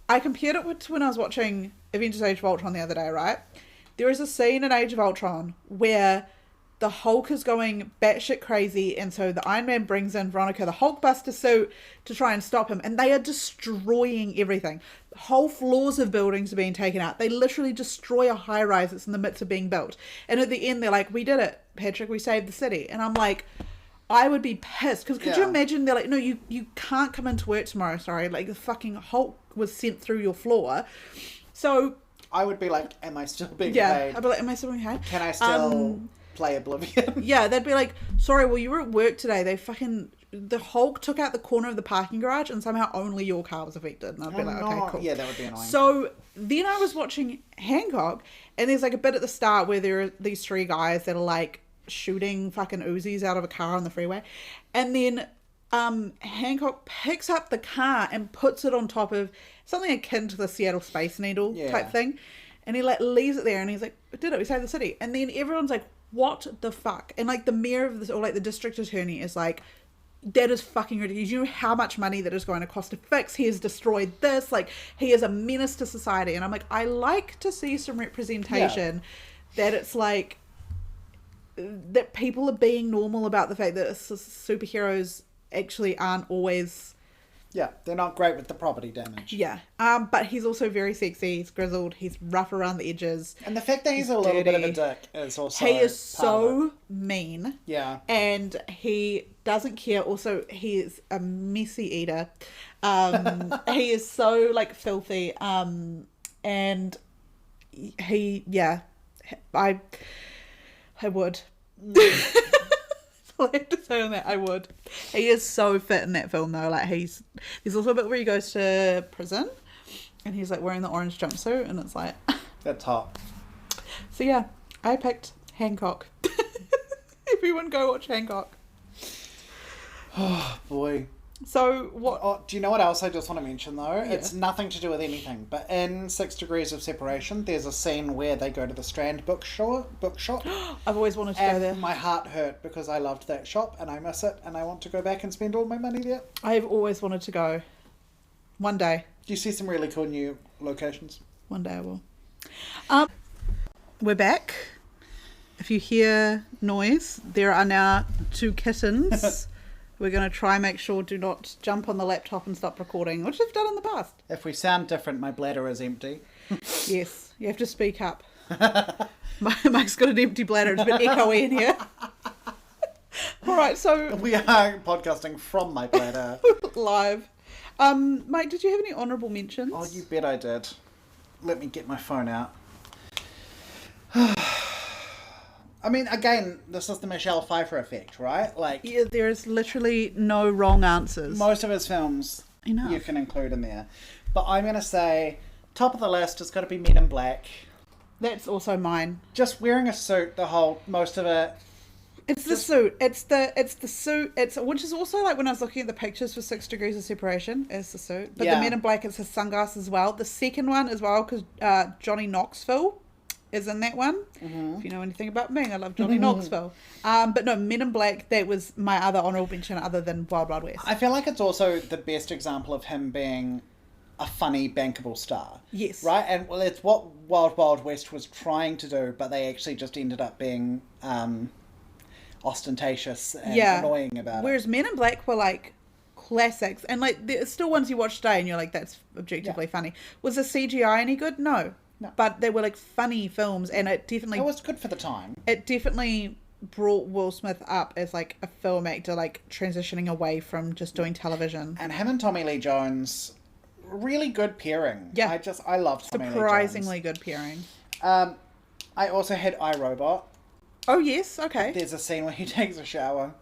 I compared it to when I was watching Avengers Age of Ultron the other day, right? There is a scene in Age of Ultron where the Hulk is going batshit crazy, and so the Iron Man brings in Veronica, the Hulkbuster suit, to try and stop him, and they are destroying everything. Whole floors of buildings are being taken out. They literally destroy a high-rise that's in the midst of being built. And at the end, they're like, we did it, Patrick, we saved the city. And I'm like, I would be pissed, because could you imagine, they're like, no, you can't come into work tomorrow, sorry, like the fucking Hulk was sent through your floor. So... I would be like, am I still being paid? I'd be like, am I still being paid? Can I still play Oblivion? Yeah, they'd be like, sorry, well, you were at work today. The Hulk took out the corner of the parking garage and somehow only your car was affected. And I'd be like, okay, cool. Yeah, that would be annoying. So then I was watching Hancock, and there's like a bit at the start where there are these three guys that are like shooting fucking Uzis out of a car on the freeway. And then Hancock picks up the car and puts it on top of something akin to the Seattle Space Needle type thing. And he like leaves it there, and he's like, did it, we saved the city. And then everyone's like, what the fuck? And like the mayor of this, or like the district attorney is like, that is fucking ridiculous. You know how much money that is going to cost to fix? He has destroyed this. Like, he is a menace to society. And I'm like, I like to see some representation that it's like, that people are being normal about the fact that superheroes actually aren't always... Yeah, they're not great with the property damage. Yeah. But he's also very sexy. He's grizzled. He's rough around the edges. And the fact that he's a little bit of a dick is also... He is so mean. Yeah. And he doesn't care. Also, he is a messy eater. He is so, like, filthy. And he... Yeah. I would. All I have to say on that, I would. He is so fit in that film though. Like there's also a bit where he goes to prison, and he's like wearing the orange jumpsuit, and it's like that's hot. So yeah, I picked Hancock. Everyone go watch Hancock. Oh boy. So what? Oh, do you know what else I just want to mention though? Yeah. It's nothing to do with anything, but in 6 Degrees of Separation, there's a scene where they go to the Strand bookshop. I've always wanted to go there. My heart hurt because I loved that shop and I miss it, and I want to go back and spend all my money there. I've always wanted to go. One day. Do you see some really cool new locations? One day I will. We're back. If you hear noise, there are now 2 kittens. We're going to try and make sure do not jump on the laptop and stop recording, which we've done in the past. If we sound different, my bladder is empty. Yes, you have to speak up. Mike's got an empty bladder. It's a bit echoey in here. All right, so... We are podcasting from my bladder. Live. Mike, did you have any honourable mentions? Oh, you bet I did. Let me get my phone out. I mean, again, this is the Michelle Pfeiffer effect, right? Like, yeah, there is literally no wrong answers. Most of his films you can include in there. But I'm going to say, top of the list has got to be Men in Black. That's also mine. Just wearing a suit, most of it. It's the suit. It's the suit. Which is also like when I was looking at the pictures for 6 Degrees of Separation, it's the suit. But the Men in Black, it's his sunglasses as well. The second one as well, because Johnny Knoxville is in that one. Mm-hmm. If you know anything about me, I love Johnny Knoxville. But no, Men in Black, that was my other honourable mention other than Wild Wild West. I feel like it's also the best example of him being a funny, bankable star. Yes. Right? And well, it's what Wild Wild West was trying to do, but they actually just ended up being ostentatious and annoying about Whereas Men in Black were like classics, and like there's still ones you watch today and you're like, that's objectively funny. Was the CGI any good? No. But they were like funny films, and it was good for the time. It definitely brought Will Smith up as like a film actor, like transitioning away from just doing television. And him and Tommy Lee Jones, really good pairing. Yeah. I loved Tommy Lee Jones. Surprisingly good pairing. I also had iRobot. Oh yes, okay. There's a scene where he takes a shower,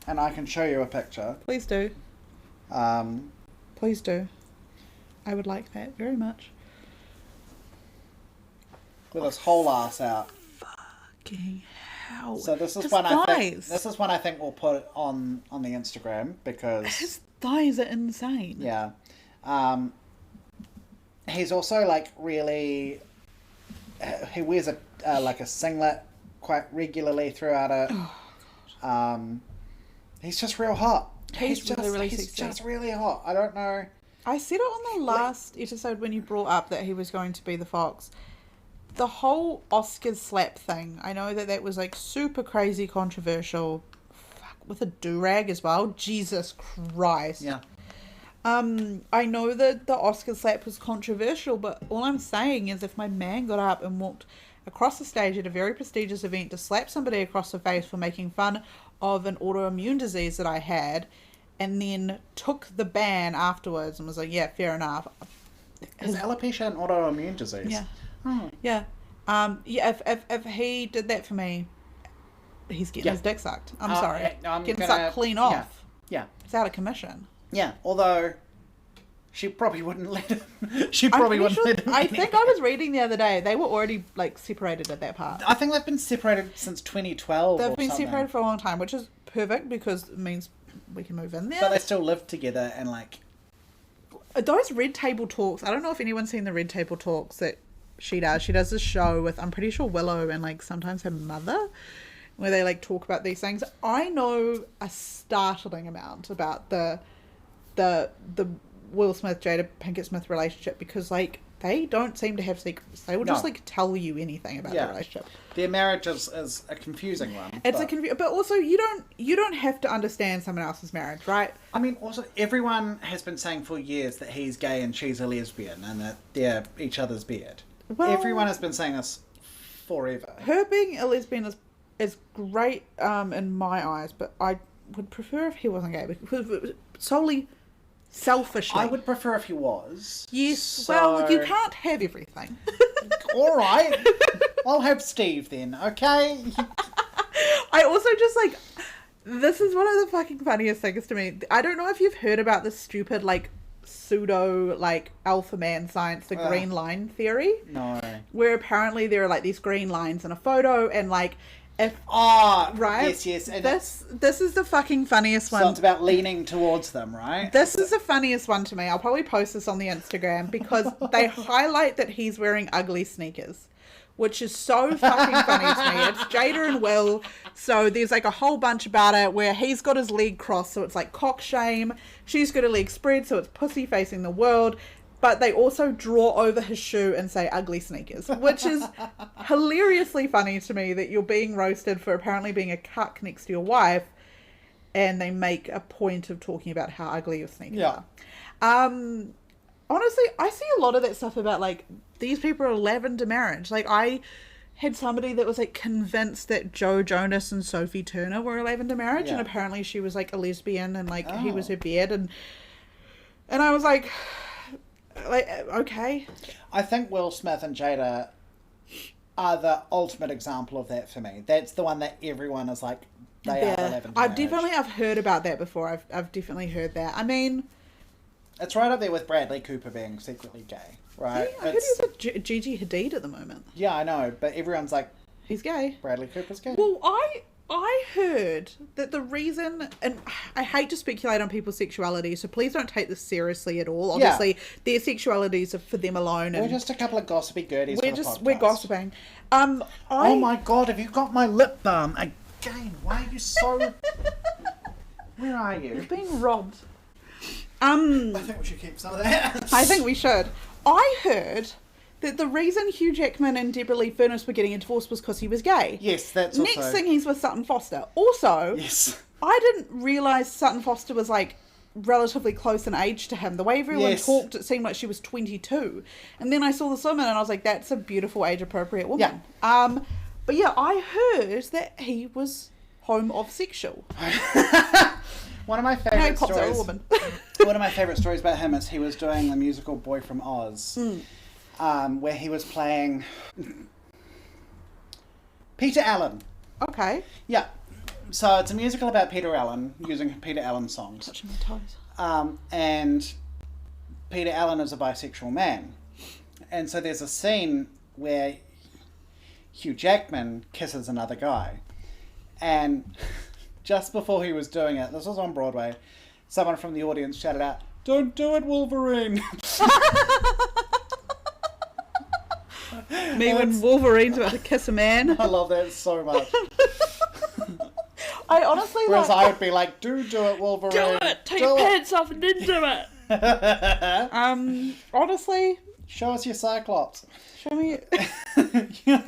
and I can show you a picture. Please do. Please do. I would like that very much. With his whole ass out. Fucking Wow. So this is His one thighs. I think we'll put on the Instagram because His thighs are insane. yeah, he's also like really. He wears a singlet quite regularly throughout it. He's just real hot. He's really he's sexy. just really hot. I don't know. I said it on the last episode when you brought up that he was going to be the Fox. The whole Oscars slap thing, I know that was like super crazy controversial. Fuck, with a do-rag as well. Jesus Christ. Yeah. I know that the Oscar slap was controversial, but all I'm saying is if my man got up and walked across the stage at a very prestigious event to slap somebody across the face for making fun of an autoimmune disease that I had, and then took the ban afterwards and was like, yeah, fair enough. Is alopecia an autoimmune disease? Yeah. Oh. Yeah. Yeah, if he did that for me, he's getting his dick sucked. I'm sorry. Getting sucked clean off. Yeah. It's out of commission. Yeah, although she probably wouldn't let him. Let him. I think I was reading the other day, they were already like separated at that part. I think they've been separated since 2012. They've been separated for a long time, which is perfect because it means we can move in there. But they still live together and like... Those Red Table Talks, I don't know if anyone's seen the Red Table Talks that she does. She does this show with, I'm pretty sure, Willow and like sometimes her mother, where they like talk about these things. I know a startling amount about the Will Smith, Jada Pinkett Smith relationship because like they don't seem to have secrets. They will just like tell you anything about the relationship. Their marriage is a confusing one. But also you don't have to understand someone else's marriage, right? I mean, also everyone has been saying for years that he's gay and she's a lesbian and that they're each other's beard. Well, everyone has been saying this forever. Her being a lesbian is great in my eyes, but I would prefer if he wasn't gay because solely selfishly. I would prefer if he was. Yes, so... well, you can't have everything. All right. I'll have Steve then, okay? I also just like, this is one of the fucking funniest things to me. I don't know if you've heard about this stupid like pseudo like alpha man science, the green line theory. No. Where apparently there are like these green lines in a photo and like if right, yes, and this is the fucking funniest one. So it's about leaning towards them, right? This is the funniest one to me. I'll probably post this on the Instagram because they highlight that he's wearing ugly sneakers, which is so fucking funny to me. It's Jada and Will, so there's like a whole bunch about it where he's got his leg crossed, so it's like cock shame. She's got her leg spread, so it's pussy facing the world. But they also draw over his shoe and say ugly sneakers, which is hilariously funny to me that you're being roasted for apparently being a cuck next to your wife and they make a point of talking about how ugly your sneakers are. Honestly, I see a lot of that stuff about like these people are lavender marriage. Like I had somebody that was like convinced that Joe Jonas and Sophie Turner were a lavender marriage and apparently she was like a lesbian and like he was her beard and I was like okay. I think Will Smith and Jada are the ultimate example of that for me. That's the one that everyone is like, they are the lavender marriage. I've heard about that before. I've definitely heard that. I mean, it's right up there with Bradley Cooper being secretly gay, right? Yeah, I heard he's with Gigi Hadid at the moment. Yeah, I know, but everyone's like, he's gay. Bradley Cooper's gay. Well, I heard that the reason, and I hate to speculate on people's sexuality, so please don't take this seriously at all. Obviously, their sexualities are for them alone. And we're just a couple of gossipy girdies. We're gossiping. Oh my god, have you got my lip balm again? Why are you so... Where are you? You're being robbed. I think we should keep some of that. I think we should. I heard that the reason Hugh Jackman and Deborah Lee Furness were getting a divorce was because he was gay. Yes, that's also... Next thing, he's with Sutton Foster. Also, yes. I didn't realise Sutton Foster was, like, relatively close in age to him. The way everyone talked, it seemed like she was 22. And then I saw this woman and I was like, that's a beautiful age-appropriate woman. Yeah. But yeah, I heard that he was homosexual. One of my favourite stories... One of my favourite stories about him is he was doing the musical Boy from Oz. Where he was playing Peter Allen. Okay. Yeah. So it's a musical about Peter Allen, using Peter Allen songs. Touching my toes. And Peter Allen is a bisexual man. And so there's a scene where Hugh Jackman kisses another guy. And just before he was doing it, this was on Broadway, someone from the audience shouted out, "Don't do it, Wolverine!" Me when Wolverine's about to kiss a man. I love that so much. I honestly Whereas I would be like, do it, Wolverine. Do it! Take your pants off and then do it! Honestly, Show us your Cyclops. show me. Your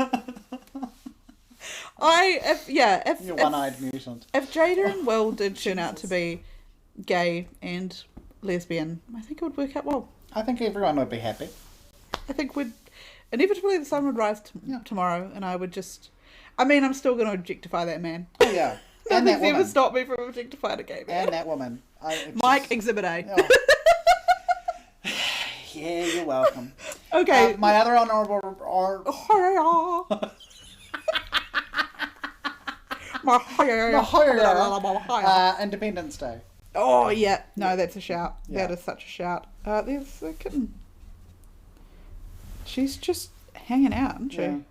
one-eyed mutant. If Jada and Will did turn out to be gay and lesbian, I think it would work out well. I think everyone would be happy. I think inevitably the sun would rise tomorrow, and I would just. I mean, I'm still going to objectify that man. Oh, yeah. And that Nothing's woman. ever stopped me from objectifying a gay man. And that woman. Mike, Exhibit A. Oh. Yeah, you're welcome. Okay. My other honourable... Independence Day. Oh, yeah. No, that's a shout. Yeah. That is such a shout. There's a kitten. She's just hanging out, isn't she?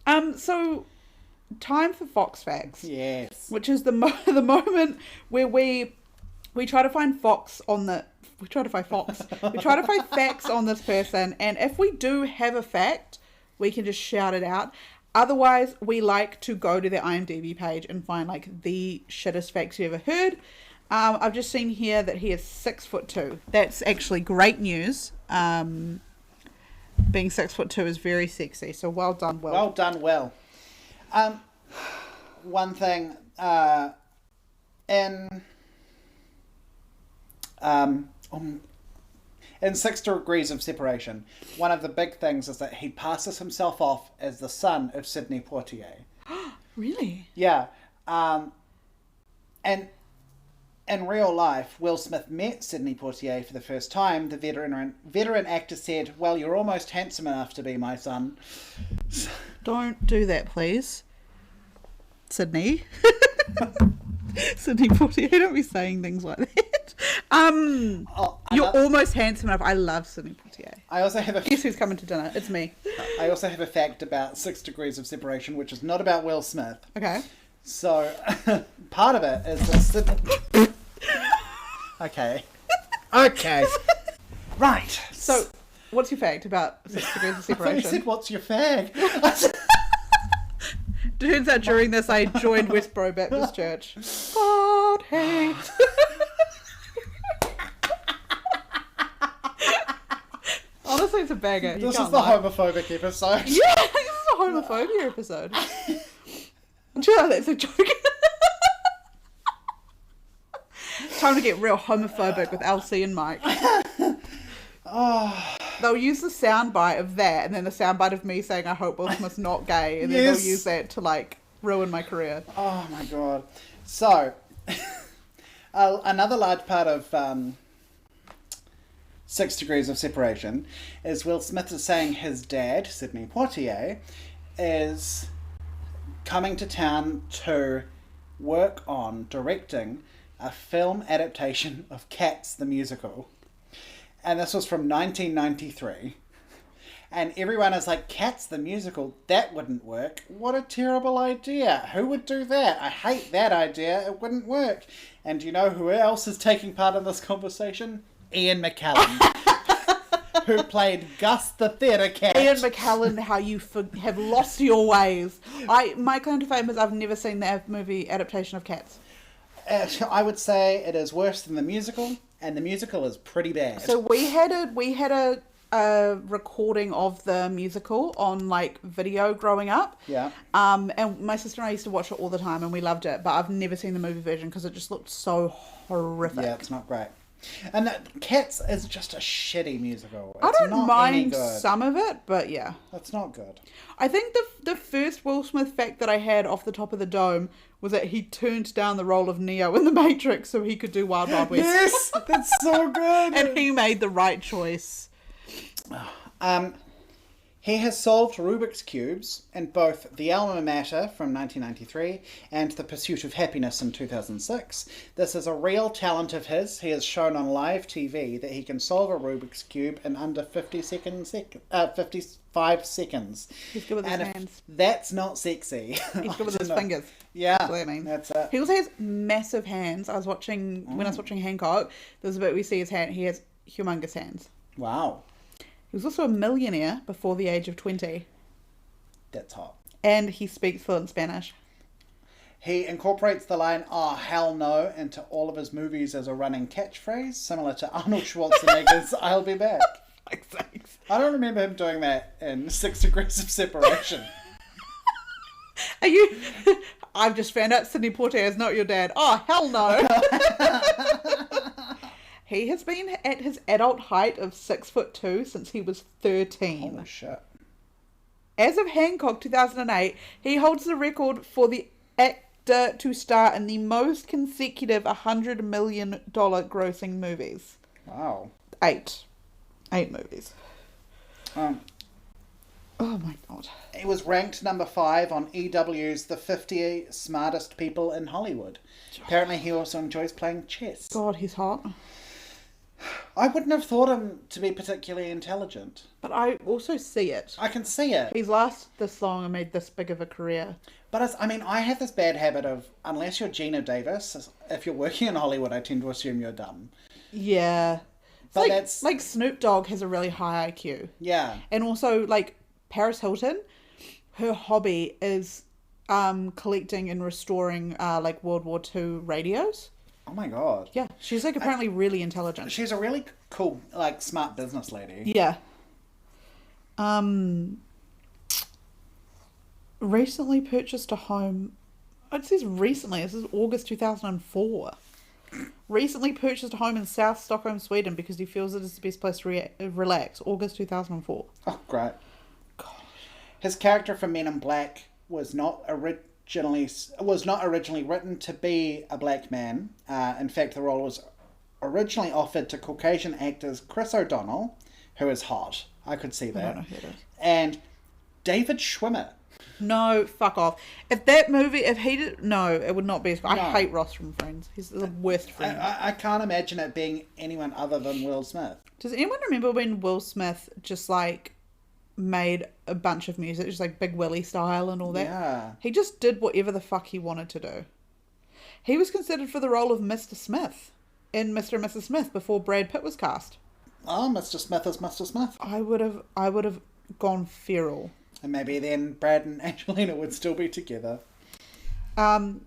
Yeah. So, time for Fox Facts. Yes. Which is the moment where we try to find Fox on the... We try to find Fox. We try to find facts on this person, and if we do have a fact, we can just shout it out. Otherwise, we like to go to their IMDb page and find like the shittest facts you ever heard. I've just seen here that he is 6'2". That's actually great news. Being 6'2" is very sexy. So well done, Will. Well done, Will. One thing, in 6 Degrees of Separation, one of the big things is that he passes himself off as the son of Sidney Poitier. Really? Yeah. And in real life, Will Smith met Sidney Poitier for the first time. The veteran actor said, "Well, you're almost handsome enough to be my son." Don't do that, please. Sydney. Sidney Poitier, don't be saying things like that. You're almost handsome enough. I love Sidney Poitier. I also have a... Guess who's coming to dinner? It's me. I also have a fact about 6 Degrees of Separation, which is not about Will Smith. Okay. So, part of it is that Okay. Okay. Right. So, what's your fact about 6 Degrees of I Separation? said, what's your fag? Turns out during this I joined Westboro Baptist Church. God hates. Honestly, it's a banger. This is the homophobic episode. Yeah, this is a homophobia episode. Sure, that's a joke. Time to get real homophobic with Elsie and Mike. Oh. They'll use the soundbite of that, and then the soundbite of me saying I hope Will Smith's not gay, and then Yes. they'll use that to like ruin my career. Oh my god. So, another large part of 6 Degrees of Separation is Will Smith is saying his dad, Sidney Poitier, is coming to town to work on directing a film adaptation of Cats the musical. And this was from 1993. And everyone is like, Cats the musical? That wouldn't work. What a terrible idea. Who would do that? I hate that idea. It wouldn't work. And do you know who else is taking part in this conversation? Ian McKellen. Who played Gus the theatre cat. Ian McKellen, how you have lost your ways. My claim to fame is I've never seen that movie adaptation of Cats. I would say it is worse than the musical, and the musical is pretty bad. So we had a recording of the musical on like video growing up. Yeah. And my sister and I used to watch it all the time, and we loved it. But I've never seen the movie version because it just looked so horrific. Yeah, it's not great. And Cats is just a shitty musical. I It's don't not mind any good. some of it, but yeah. It's not good. I think the first Will Smith fact that I had off the top of the dome was that he turned down the role of Neo in The Matrix so he could do Wild Wild West. Yes, that's so good. And he made the right choice. He has solved Rubik's Cubes in both The Alma Mater from 1993 and The Pursuit of Happiness in 2006. This is a real talent of his. He has shown on live TV that he can solve a Rubik's Cube in under 55 seconds. He's good with his and hands. That's not sexy. He's good with his fingers. Yeah, that's what I mean. That's it. He also has massive hands. When I was watching Hancock, there's a bit we see his hand. He has humongous hands. Wow. He was also a millionaire before the age of 20. That's hot. And he speaks fluent Spanish. He incorporates the line, "Oh, hell no," into all of his movies as a running catchphrase, similar to Arnold Schwarzenegger's "I'll be back." Thanks. I don't remember him doing that in 6 Degrees of Separation. Are you... I've just found out Sidney Poitier is not your dad. Oh, hell no. He has been at his adult height of 6'2" since he was 13. Oh, shit. As of Hancock 2008, he holds the record for the actor to star in the most consecutive $100 million grossing movies. Wow. 8 movies. Oh my god. He was ranked number 5 on EW's The 50 Smartest People in Hollywood. Apparently he also enjoys playing chess. God, he's hot. I wouldn't have thought him to be particularly intelligent. But I also see it. I can see it. He's lasted this long and made this big of a career. But I have this bad habit of, unless you're Gina Davis, if you're working in Hollywood, I tend to assume you're dumb. Yeah. But that's... Like Snoop Dogg has a really high IQ. Yeah. And also, like, Paris Hilton, her hobby is collecting and restoring, like, World War II radios. Oh my god. Yeah. She's, like, apparently really intelligent. She's a really cool, like, smart business lady. Yeah. Recently purchased a home. It says recently. This is August 2004. Recently purchased a home in South Stockholm, Sweden, because he feels it is the best place to relax. August 2004. Oh, great. God. His character from Men in Black was not originally written to be a black man. In fact, the role was originally offered to Caucasian actors Chris O'Donnell, who is hot. I could see that. I don't know who it is. And David Schwimmer. No, fuck off. If that movie, if he did... No, it would not be... I No. hate Ross from Friends. He's the worst friend. I can't imagine it being anyone other than Will Smith. Does anyone remember when Will Smith just, like, made a bunch of music, just like Big Willie style and all that? Yeah. He just did whatever the fuck he wanted to do. He was considered for the role of Mr. Smith in Mr. and Mrs. Smith before Brad Pitt was cast. Oh, Mr. Smith is Mr. Smith. I would have gone feral. And maybe then Brad and Angelina would still be together. The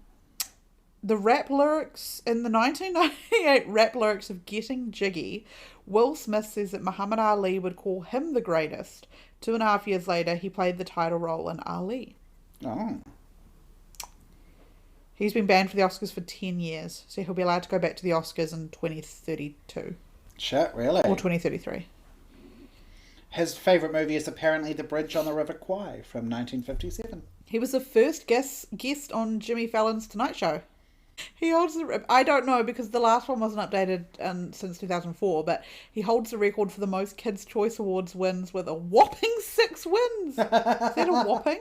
rap lyrics, in the 1998 rap lyrics of Getting Jiggy, Will Smith says that Muhammad Ali would call him the greatest. 2.5 years later, he played the title role in Ali. Oh. He's been banned for the Oscars for 10 years, so he'll be allowed to go back to the Oscars in 2032. Shit, really? Or 2033. His favourite movie is apparently The Bridge on the River Kwai from 1957. He was the first guest on Jimmy Fallon's Tonight Show. He holds the... I don't know, because the last one wasn't updated since 2004, but he holds the record for the most Kids' Choice Awards wins with a whopping 6 wins. Is that a whopping?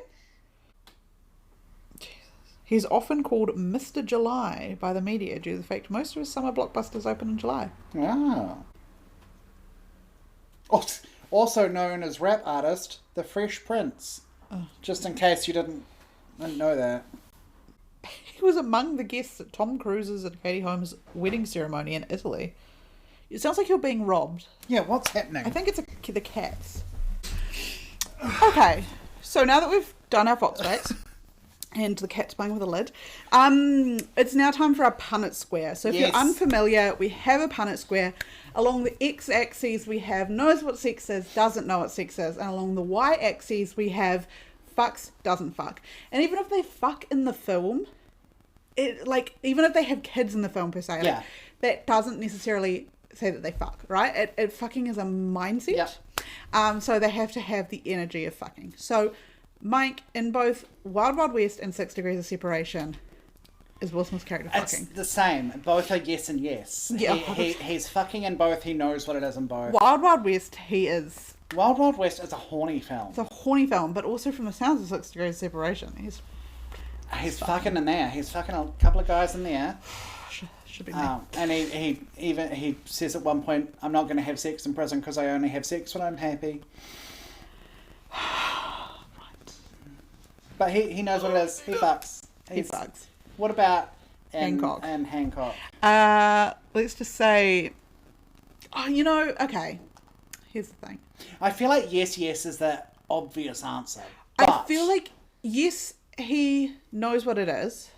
Jesus. He's often called Mr. July by the media due to the fact most of his summer blockbusters open in July. Wow. Also known as rap artist, The Fresh Prince. Oh. Just in case you didn't know that. He was among the guests at Tom Cruise's and Katie Holmes' wedding ceremony in Italy. It sounds like you're being robbed. Yeah, what's happening? I think it's the cats. Okay, so now that we've done our fox facts and the cat's playing with a lid, it's now time for our Punnett square. So if you're unfamiliar, we have a Punnett square. Along the x-axis we have knows what sex is, doesn't know what sex is, and along the y-axis we have fucks, doesn't fuck. And even if they fuck in the film, even if they have kids in the film per se, that doesn't necessarily say that they fuck, right? It fucking is a mindset. Yep. So they have to have the energy of fucking. So Mike, in both Wild Wild West and 6 Degrees of Separation, is Will Smith's character fucking? It's the same. Both are yes and yes. Yeah. He's fucking in both. He knows what it is in both. Wild Wild West, he is Wild Wild West is a horny film. It's a horny film, but also from the sounds of 6 Degrees of Separation. He's fucking in there. He's fucking a couple of guys in there. Should be me. And he says at one point, "I'm not going to have sex in prison because I only have sex when I'm happy." Right. But he knows what it is. He fucks. He fucks. What about Hancock? And Hancock. Let's just say, okay. Here's the thing. I feel like yes is the obvious answer. But I feel like yes, he knows what it is.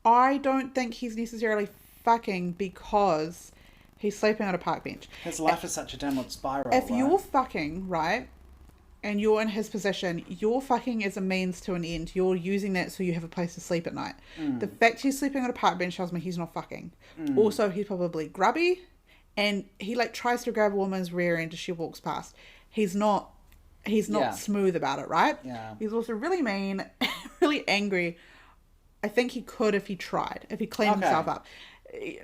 I don't think he's necessarily fucking because he's sleeping on a park bench. his life is such a downward spiral. If right? you're fucking, right, and you're in his position, you're fucking as a means to an end. You're using that so you have a place to sleep at night. The fact he's sleeping on a park bench tells me he's not fucking. Also, he's probably grubby, and he like tries to grab a woman's rear end as she walks past. He's not smooth about it, right? Yeah. He's also really mean, really angry. I think he could if he tried, if he cleaned himself up.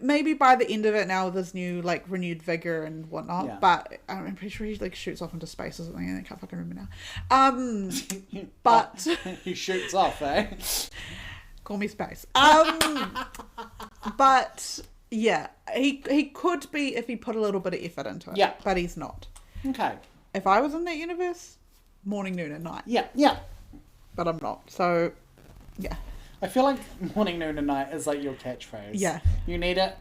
Maybe by the end of it now with his new like renewed vigor and whatnot, Yeah. but I'm pretty sure he like shoots off into space or something, and I can't fucking remember now. But he shoots off, eh? call me space. But yeah, he could be if he put a little bit of effort into it. Yeah. But he's not. Okay. If I was in that universe, morning, noon, and night. Yeah. But I'm not. So yeah. I feel like morning, noon, and night is like your catchphrase. Yeah. You need it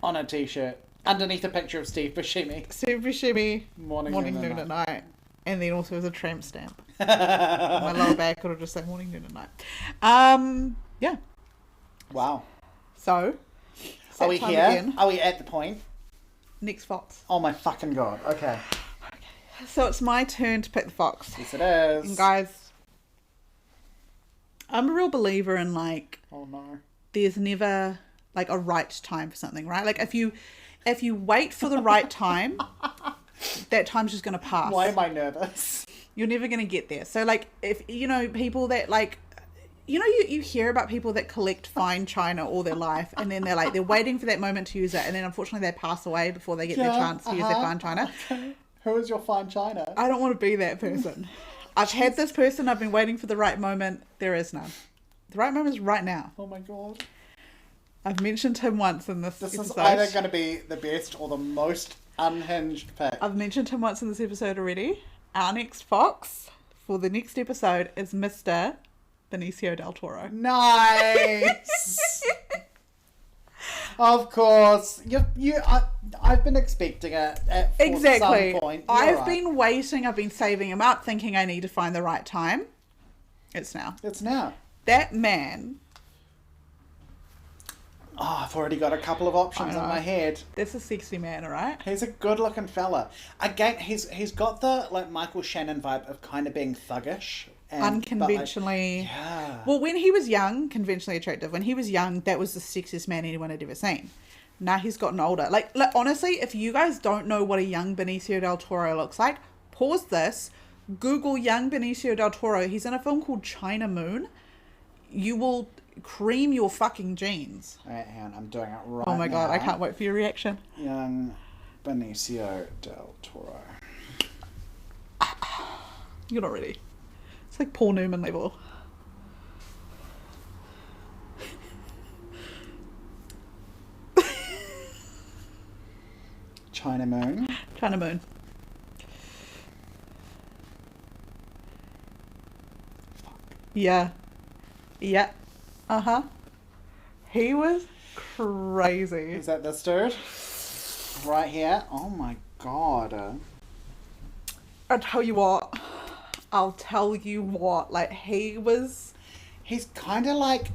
on a t-shirt underneath a picture of Steve Buscemi. Steve Buscemi, Morning, noon, and night. And then also as a tramp stamp. My lower back it'll just say morning, noon, and night. Yeah. Wow. So Are we time here? again. Are we at the point? Next fox. Oh my fucking god. Okay. So it's my turn to pick the fox. Yes it is. And guys, I'm a real believer in like Oh no. there's never like a right time for something, right? Like if you wait for the right time, that time's just gonna pass. Why am I nervous? You're never gonna get there. So like if people that like you hear about people that collect fine china all their life, and then they're waiting for that moment to use it, and then unfortunately they pass away before they get their chance to use their fine china. Okay. Who is your fine china? I don't want to be that person. I've had this person. I've been waiting for the right moment. There is none. The right moment is right now. Oh my god. I've mentioned him once in this This episode. is either going to be the best or the most unhinged pick. I've mentioned him once in this episode already. Our next fox for the next episode is Mr. Benicio del Toro. Nice. Of course. I've been expecting it at Exactly. some point. I've been waiting. I've been saving him up, thinking I need to find the right time. It's now. It's now. That man. Oh, I've already got a couple of options in I know. my head. That's a sexy man, alright? He's a good-looking fella. Again, he's got the like Michael Shannon vibe of kind of being thuggish. Unconventionally. Yeah. Well, when he was young, conventionally attractive. When he was young, that was the sexiest man anyone had ever seen. Now he's gotten older. Like honestly, if you guys don't know what a young Benicio del Toro looks like, pause this. Google young Benicio del Toro. He's in a film called China Moon. You will cream your fucking jeans. Alright, hang on, I'm doing it right Oh my god, now. I can't wait for your reaction. Young Benicio del Toro. You're not ready. It's like Paul Newman level. China Moon. China Moon. Yeah. Yeah. Uh-huh. He was crazy. Is that this dude? Right here? Oh my god. I'll tell you what. Like, he was... He's kind of like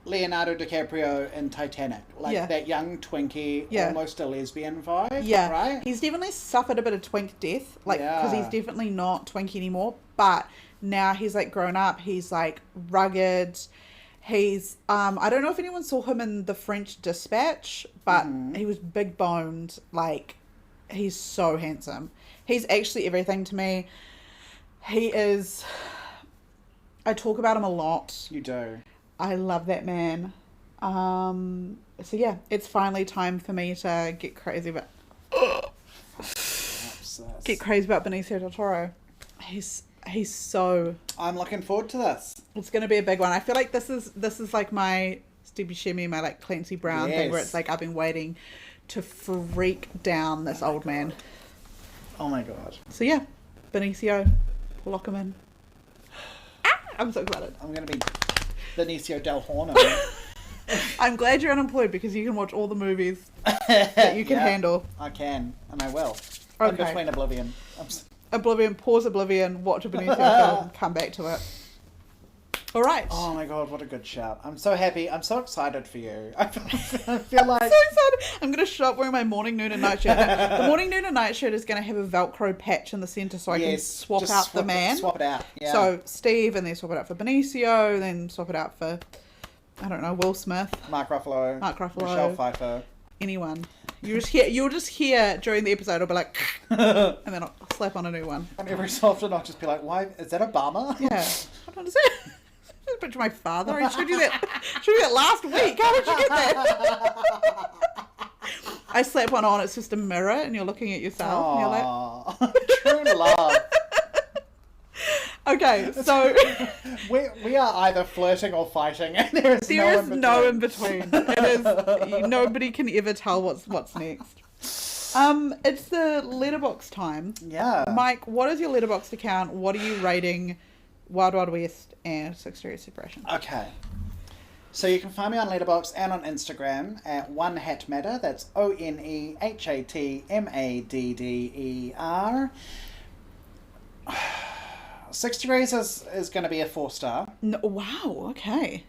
Leonardo DiCaprio in Titanic. Like Yeah. that young twinkie, Yeah. almost a lesbian vibe. Yeah. Right? He's definitely suffered a bit of twink death. Like, because Yeah. he's definitely not twink anymore. But now he's, like, grown up. He's, like, rugged. He's... I don't know if anyone saw him in The French Dispatch, but he was big boned. Like, he's so handsome. He's actually everything to me. He is... I talk about him a lot. You do. I love that man. So yeah, it's finally time for me to get crazy, but get crazy about Benicio del Toro. He's so... I'm looking forward to this. It's going to be a big one. I feel like this is like my Steve Buscemi, my like Clancy Brown thing, where it's like I've been waiting to freak down this old man. Oh my god. So yeah, Benicio, lock him in. I'm so excited. I'm going to be Benicio del Horno. I'm glad you're unemployed because you can watch all the movies that you can handle. I can, and I will. Okay. In between Oblivion. Oblivion, pause Oblivion, watch a Benicio film, come back to it. All right. Oh my god, what a good shout. I'm so happy. I'm so excited for you. I feel like... I'm so excited. I'm going to show up wearing my morning, noon and night shirt. The morning, noon and night shirt is going to have a Velcro patch in the centre so I can swap out the man. Swap it out, yeah. So Steve, and then swap it out for Benicio, then swap it out for, I don't know, Will Smith. Mark Ruffalo. Michelle Pfeiffer. Anyone. You'll just hear during the episode, I'll be like, and then I'll slap on a new one. And every so often I'll just be like, why, is that Obama? Yeah. I don't understand. A picture of my father. I showed you that last week. How did you get that? I slap one on. It's just a mirror, and you're looking at yourself. Aww. And you're like, True love. Okay, so we are either flirting or fighting, and there is no in between. It is nobody can ever tell what's next. It's the letterbox time. Yeah. Mike, what is your letterbox account? What are you rating Wild Wild West and 6 Degrees Separation? Okay. So you can find me on Letterboxd and on Instagram at One Hat Matter. That's ONEHATMADDER. 6 Degrees is going to be a 4-star. No, wow, okay.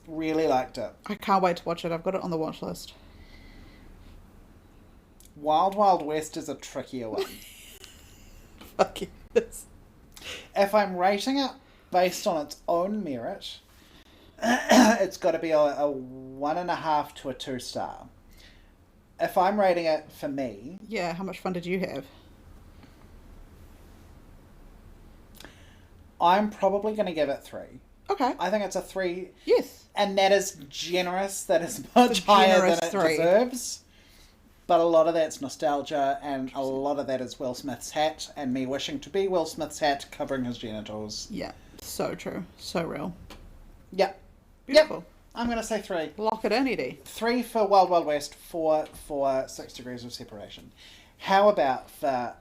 Really liked it. I can't wait to watch it. I've got it on the watch list. Wild Wild West is a trickier one. Fuck yes. If I'm rating it based on its own merit, it's got to be a 1.5 to a 2-star. If I'm rating it for me... Yeah, how much fun did you have? I'm probably going to give it 3. Okay. I think it's a 3. Yes. And that is generous. That is much higher than it 3. deserves. But a lot of that's nostalgia, and a lot of that is Will Smith's hat, and me wishing to be Will Smith's hat covering his genitals. Yeah, so true. So real. Yep. Beautiful. Yep. I'm going to say 3. Lock it in, Eddie. 3 for Wild Wild West, 4 for 6 Degrees of Separation. How about for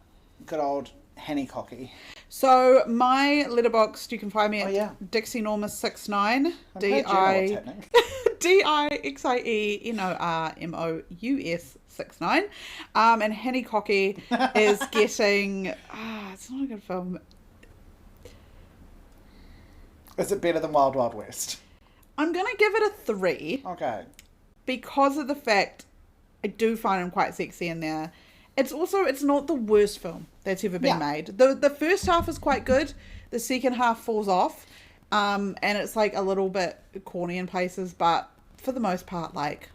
good old Henny Cocky? So my letterbox, you can find me at Dixie Normus69. DIXIENORMOUS 69. And Henny Cocky is getting it's not a good film. Is it better than Wild Wild West? I'm gonna give it a 3. Okay. Because of the fact I do find him quite sexy in there. It's not the worst film that's ever been made. The first half is quite good. The second half falls off. And it's like a little bit corny in places, but for the most part, like,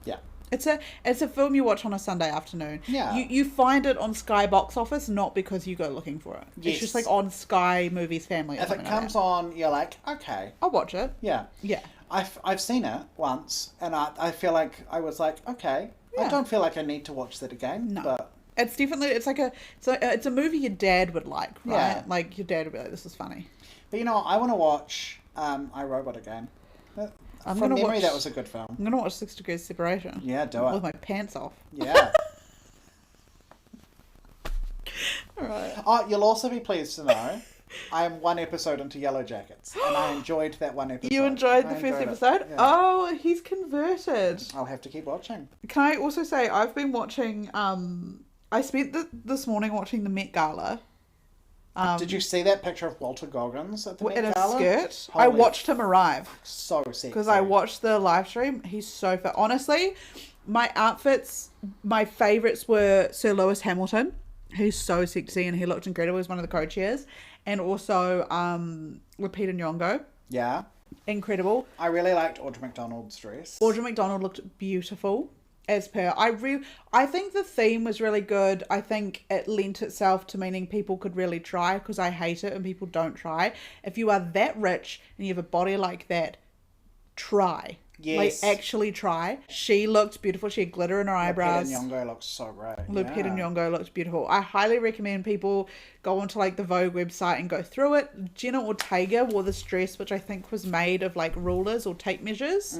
yeah. It's a film you watch on a Sunday afternoon. Yeah. You find it on Sky Box Office, not because you go looking for it. Yes. It's just like on Sky Movies Family. If it comes on, you're like, okay. I'll watch it. Yeah. Yeah. I've seen it once, and I feel like I was like, okay. Yeah. I don't feel like I need to watch that again. No. But it's definitely, it's a movie your dad would like, right? Yeah. Like, your dad would be like, this is funny. But you know what? I want to watch iRobot again. From memory, that was a good film. I'm going to watch 6 Degrees Separation. Yeah, do it. With my pants off. Yeah. Alright. Oh, you'll also be pleased to know I am 1 episode into Yellow Jackets, and I enjoyed that 1 episode. You enjoyed the first episode? Yeah. Oh, he's converted. I'll have to keep watching. Can I also say, I've been watching, I spent this morning watching the Met Gala. Did you see that picture of Walter Goggins at the Met in a Gala? skirt? Holy I watched him arrive. So sexy. Because I watched the live stream. He's so fit. Honestly, my outfits, my favourites were Sir Lewis Hamilton. He's so sexy and he looked incredible. He was one of the co-chairs. And also Lupita Nyong'o. Yeah. Incredible. I really liked Audra McDonald's dress. Audra McDonald looked beautiful. As per, I think the theme was really good. I think it lent itself to meaning people could really try, because I hate it when people don't try. If you are that rich and you have a body like that, try. Yes. Like, actually try. She looked beautiful. She had glitter in her eyebrows. Lupita Nyong'o looks so great. Lupita Nyong'o looks beautiful. I highly recommend people go onto like the Vogue website and go through it. Jenna Ortega wore this dress, which I think was made of like rulers or tape measures.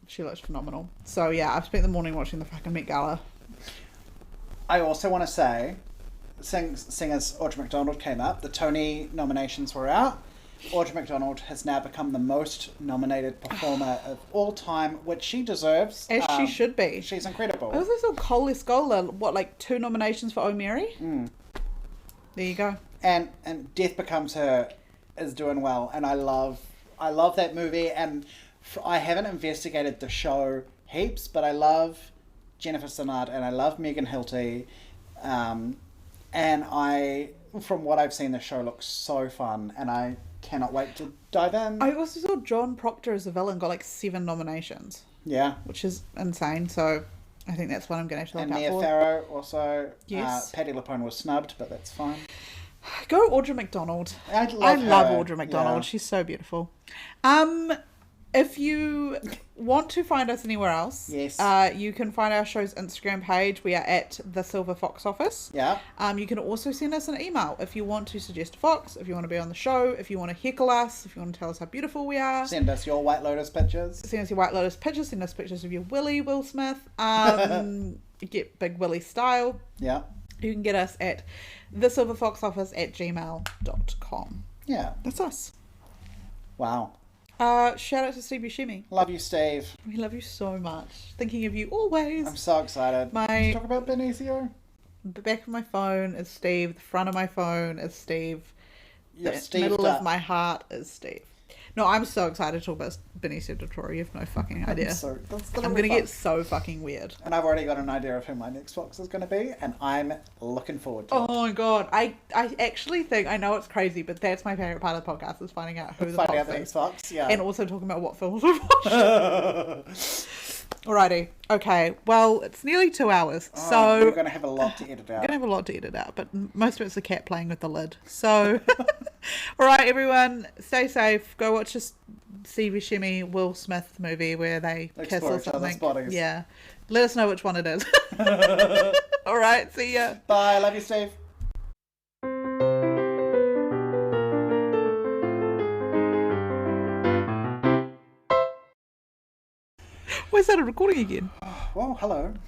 She looks phenomenal. So yeah, I've spent the morning watching the fucking Met Gala. I also want to say, seeing as Audra McDonald came up, the Tony nominations were out. Audra McDonald has now become the most nominated performer of all time, which she deserves. As she should be. She's incredible. I also saw Cole Escola, what, like 2 nominations for Oh Mary? There you go. And Death Becomes Her is doing well, and I love that movie. And I haven't investigated the show heaps, but I love Jennifer Sinnott and I love Megan Hilty, and from what I've seen, the show looks so fun, and I cannot wait to dive in. I also saw John Proctor as the villain got like 7 nominations. Yeah. Which is insane, so I think that's what I'm going to have to look and out Mia for. Farrow also. Yes. Patti LuPone was snubbed, but that's fine. Go Audra McDonald. I love Audra McDonald. Yeah. She's so beautiful. If you want to find us anywhere else, yes, you can find our show's Instagram page. We are at the Silver Fox Office. Yeah. You can also send us an email if you want to suggest a fox, if you want to be on the show, if you want to heckle us, if you want to tell us how beautiful we are. Send us your White Lotus pictures. Send us your White Lotus pictures. Send us pictures of your Willie, Will Smith. Get Big Willie style. Yeah. You can get us at thesilverfoxoffice@gmail.com. Yeah. That's us. Wow. Shout out to Steve Buscemi. Love you, Steve. We love you so much. Thinking of you always. I'm so excited. Let's talk about Benicio. The back of my phone is Steve. The front of my phone is Steve. The middle of my heart is Steve. No, I'm so excited to talk about Benicio del Toro. You have no fucking idea. I'm going to get so fucking weird. And I've already got an idea of who my next fox is going to be, and I'm looking forward to it. Oh my god. I actually think, I know it's crazy, but that's my favourite part of the podcast, is finding out who the next fox is. Yeah. And also talking about what films we've watched. Alrighty. Okay. Well, it's nearly 2 hours. So we're going to have a lot to edit out. But most of it's the cat playing with the lid. So, alright, everyone, stay safe. Go watch this Steve Buscemi, Will Smith movie where they kiss or something. Yeah. Let us know which one it is. Alright, see ya. Bye. Love you, Steve. We started recording again. Well, hello.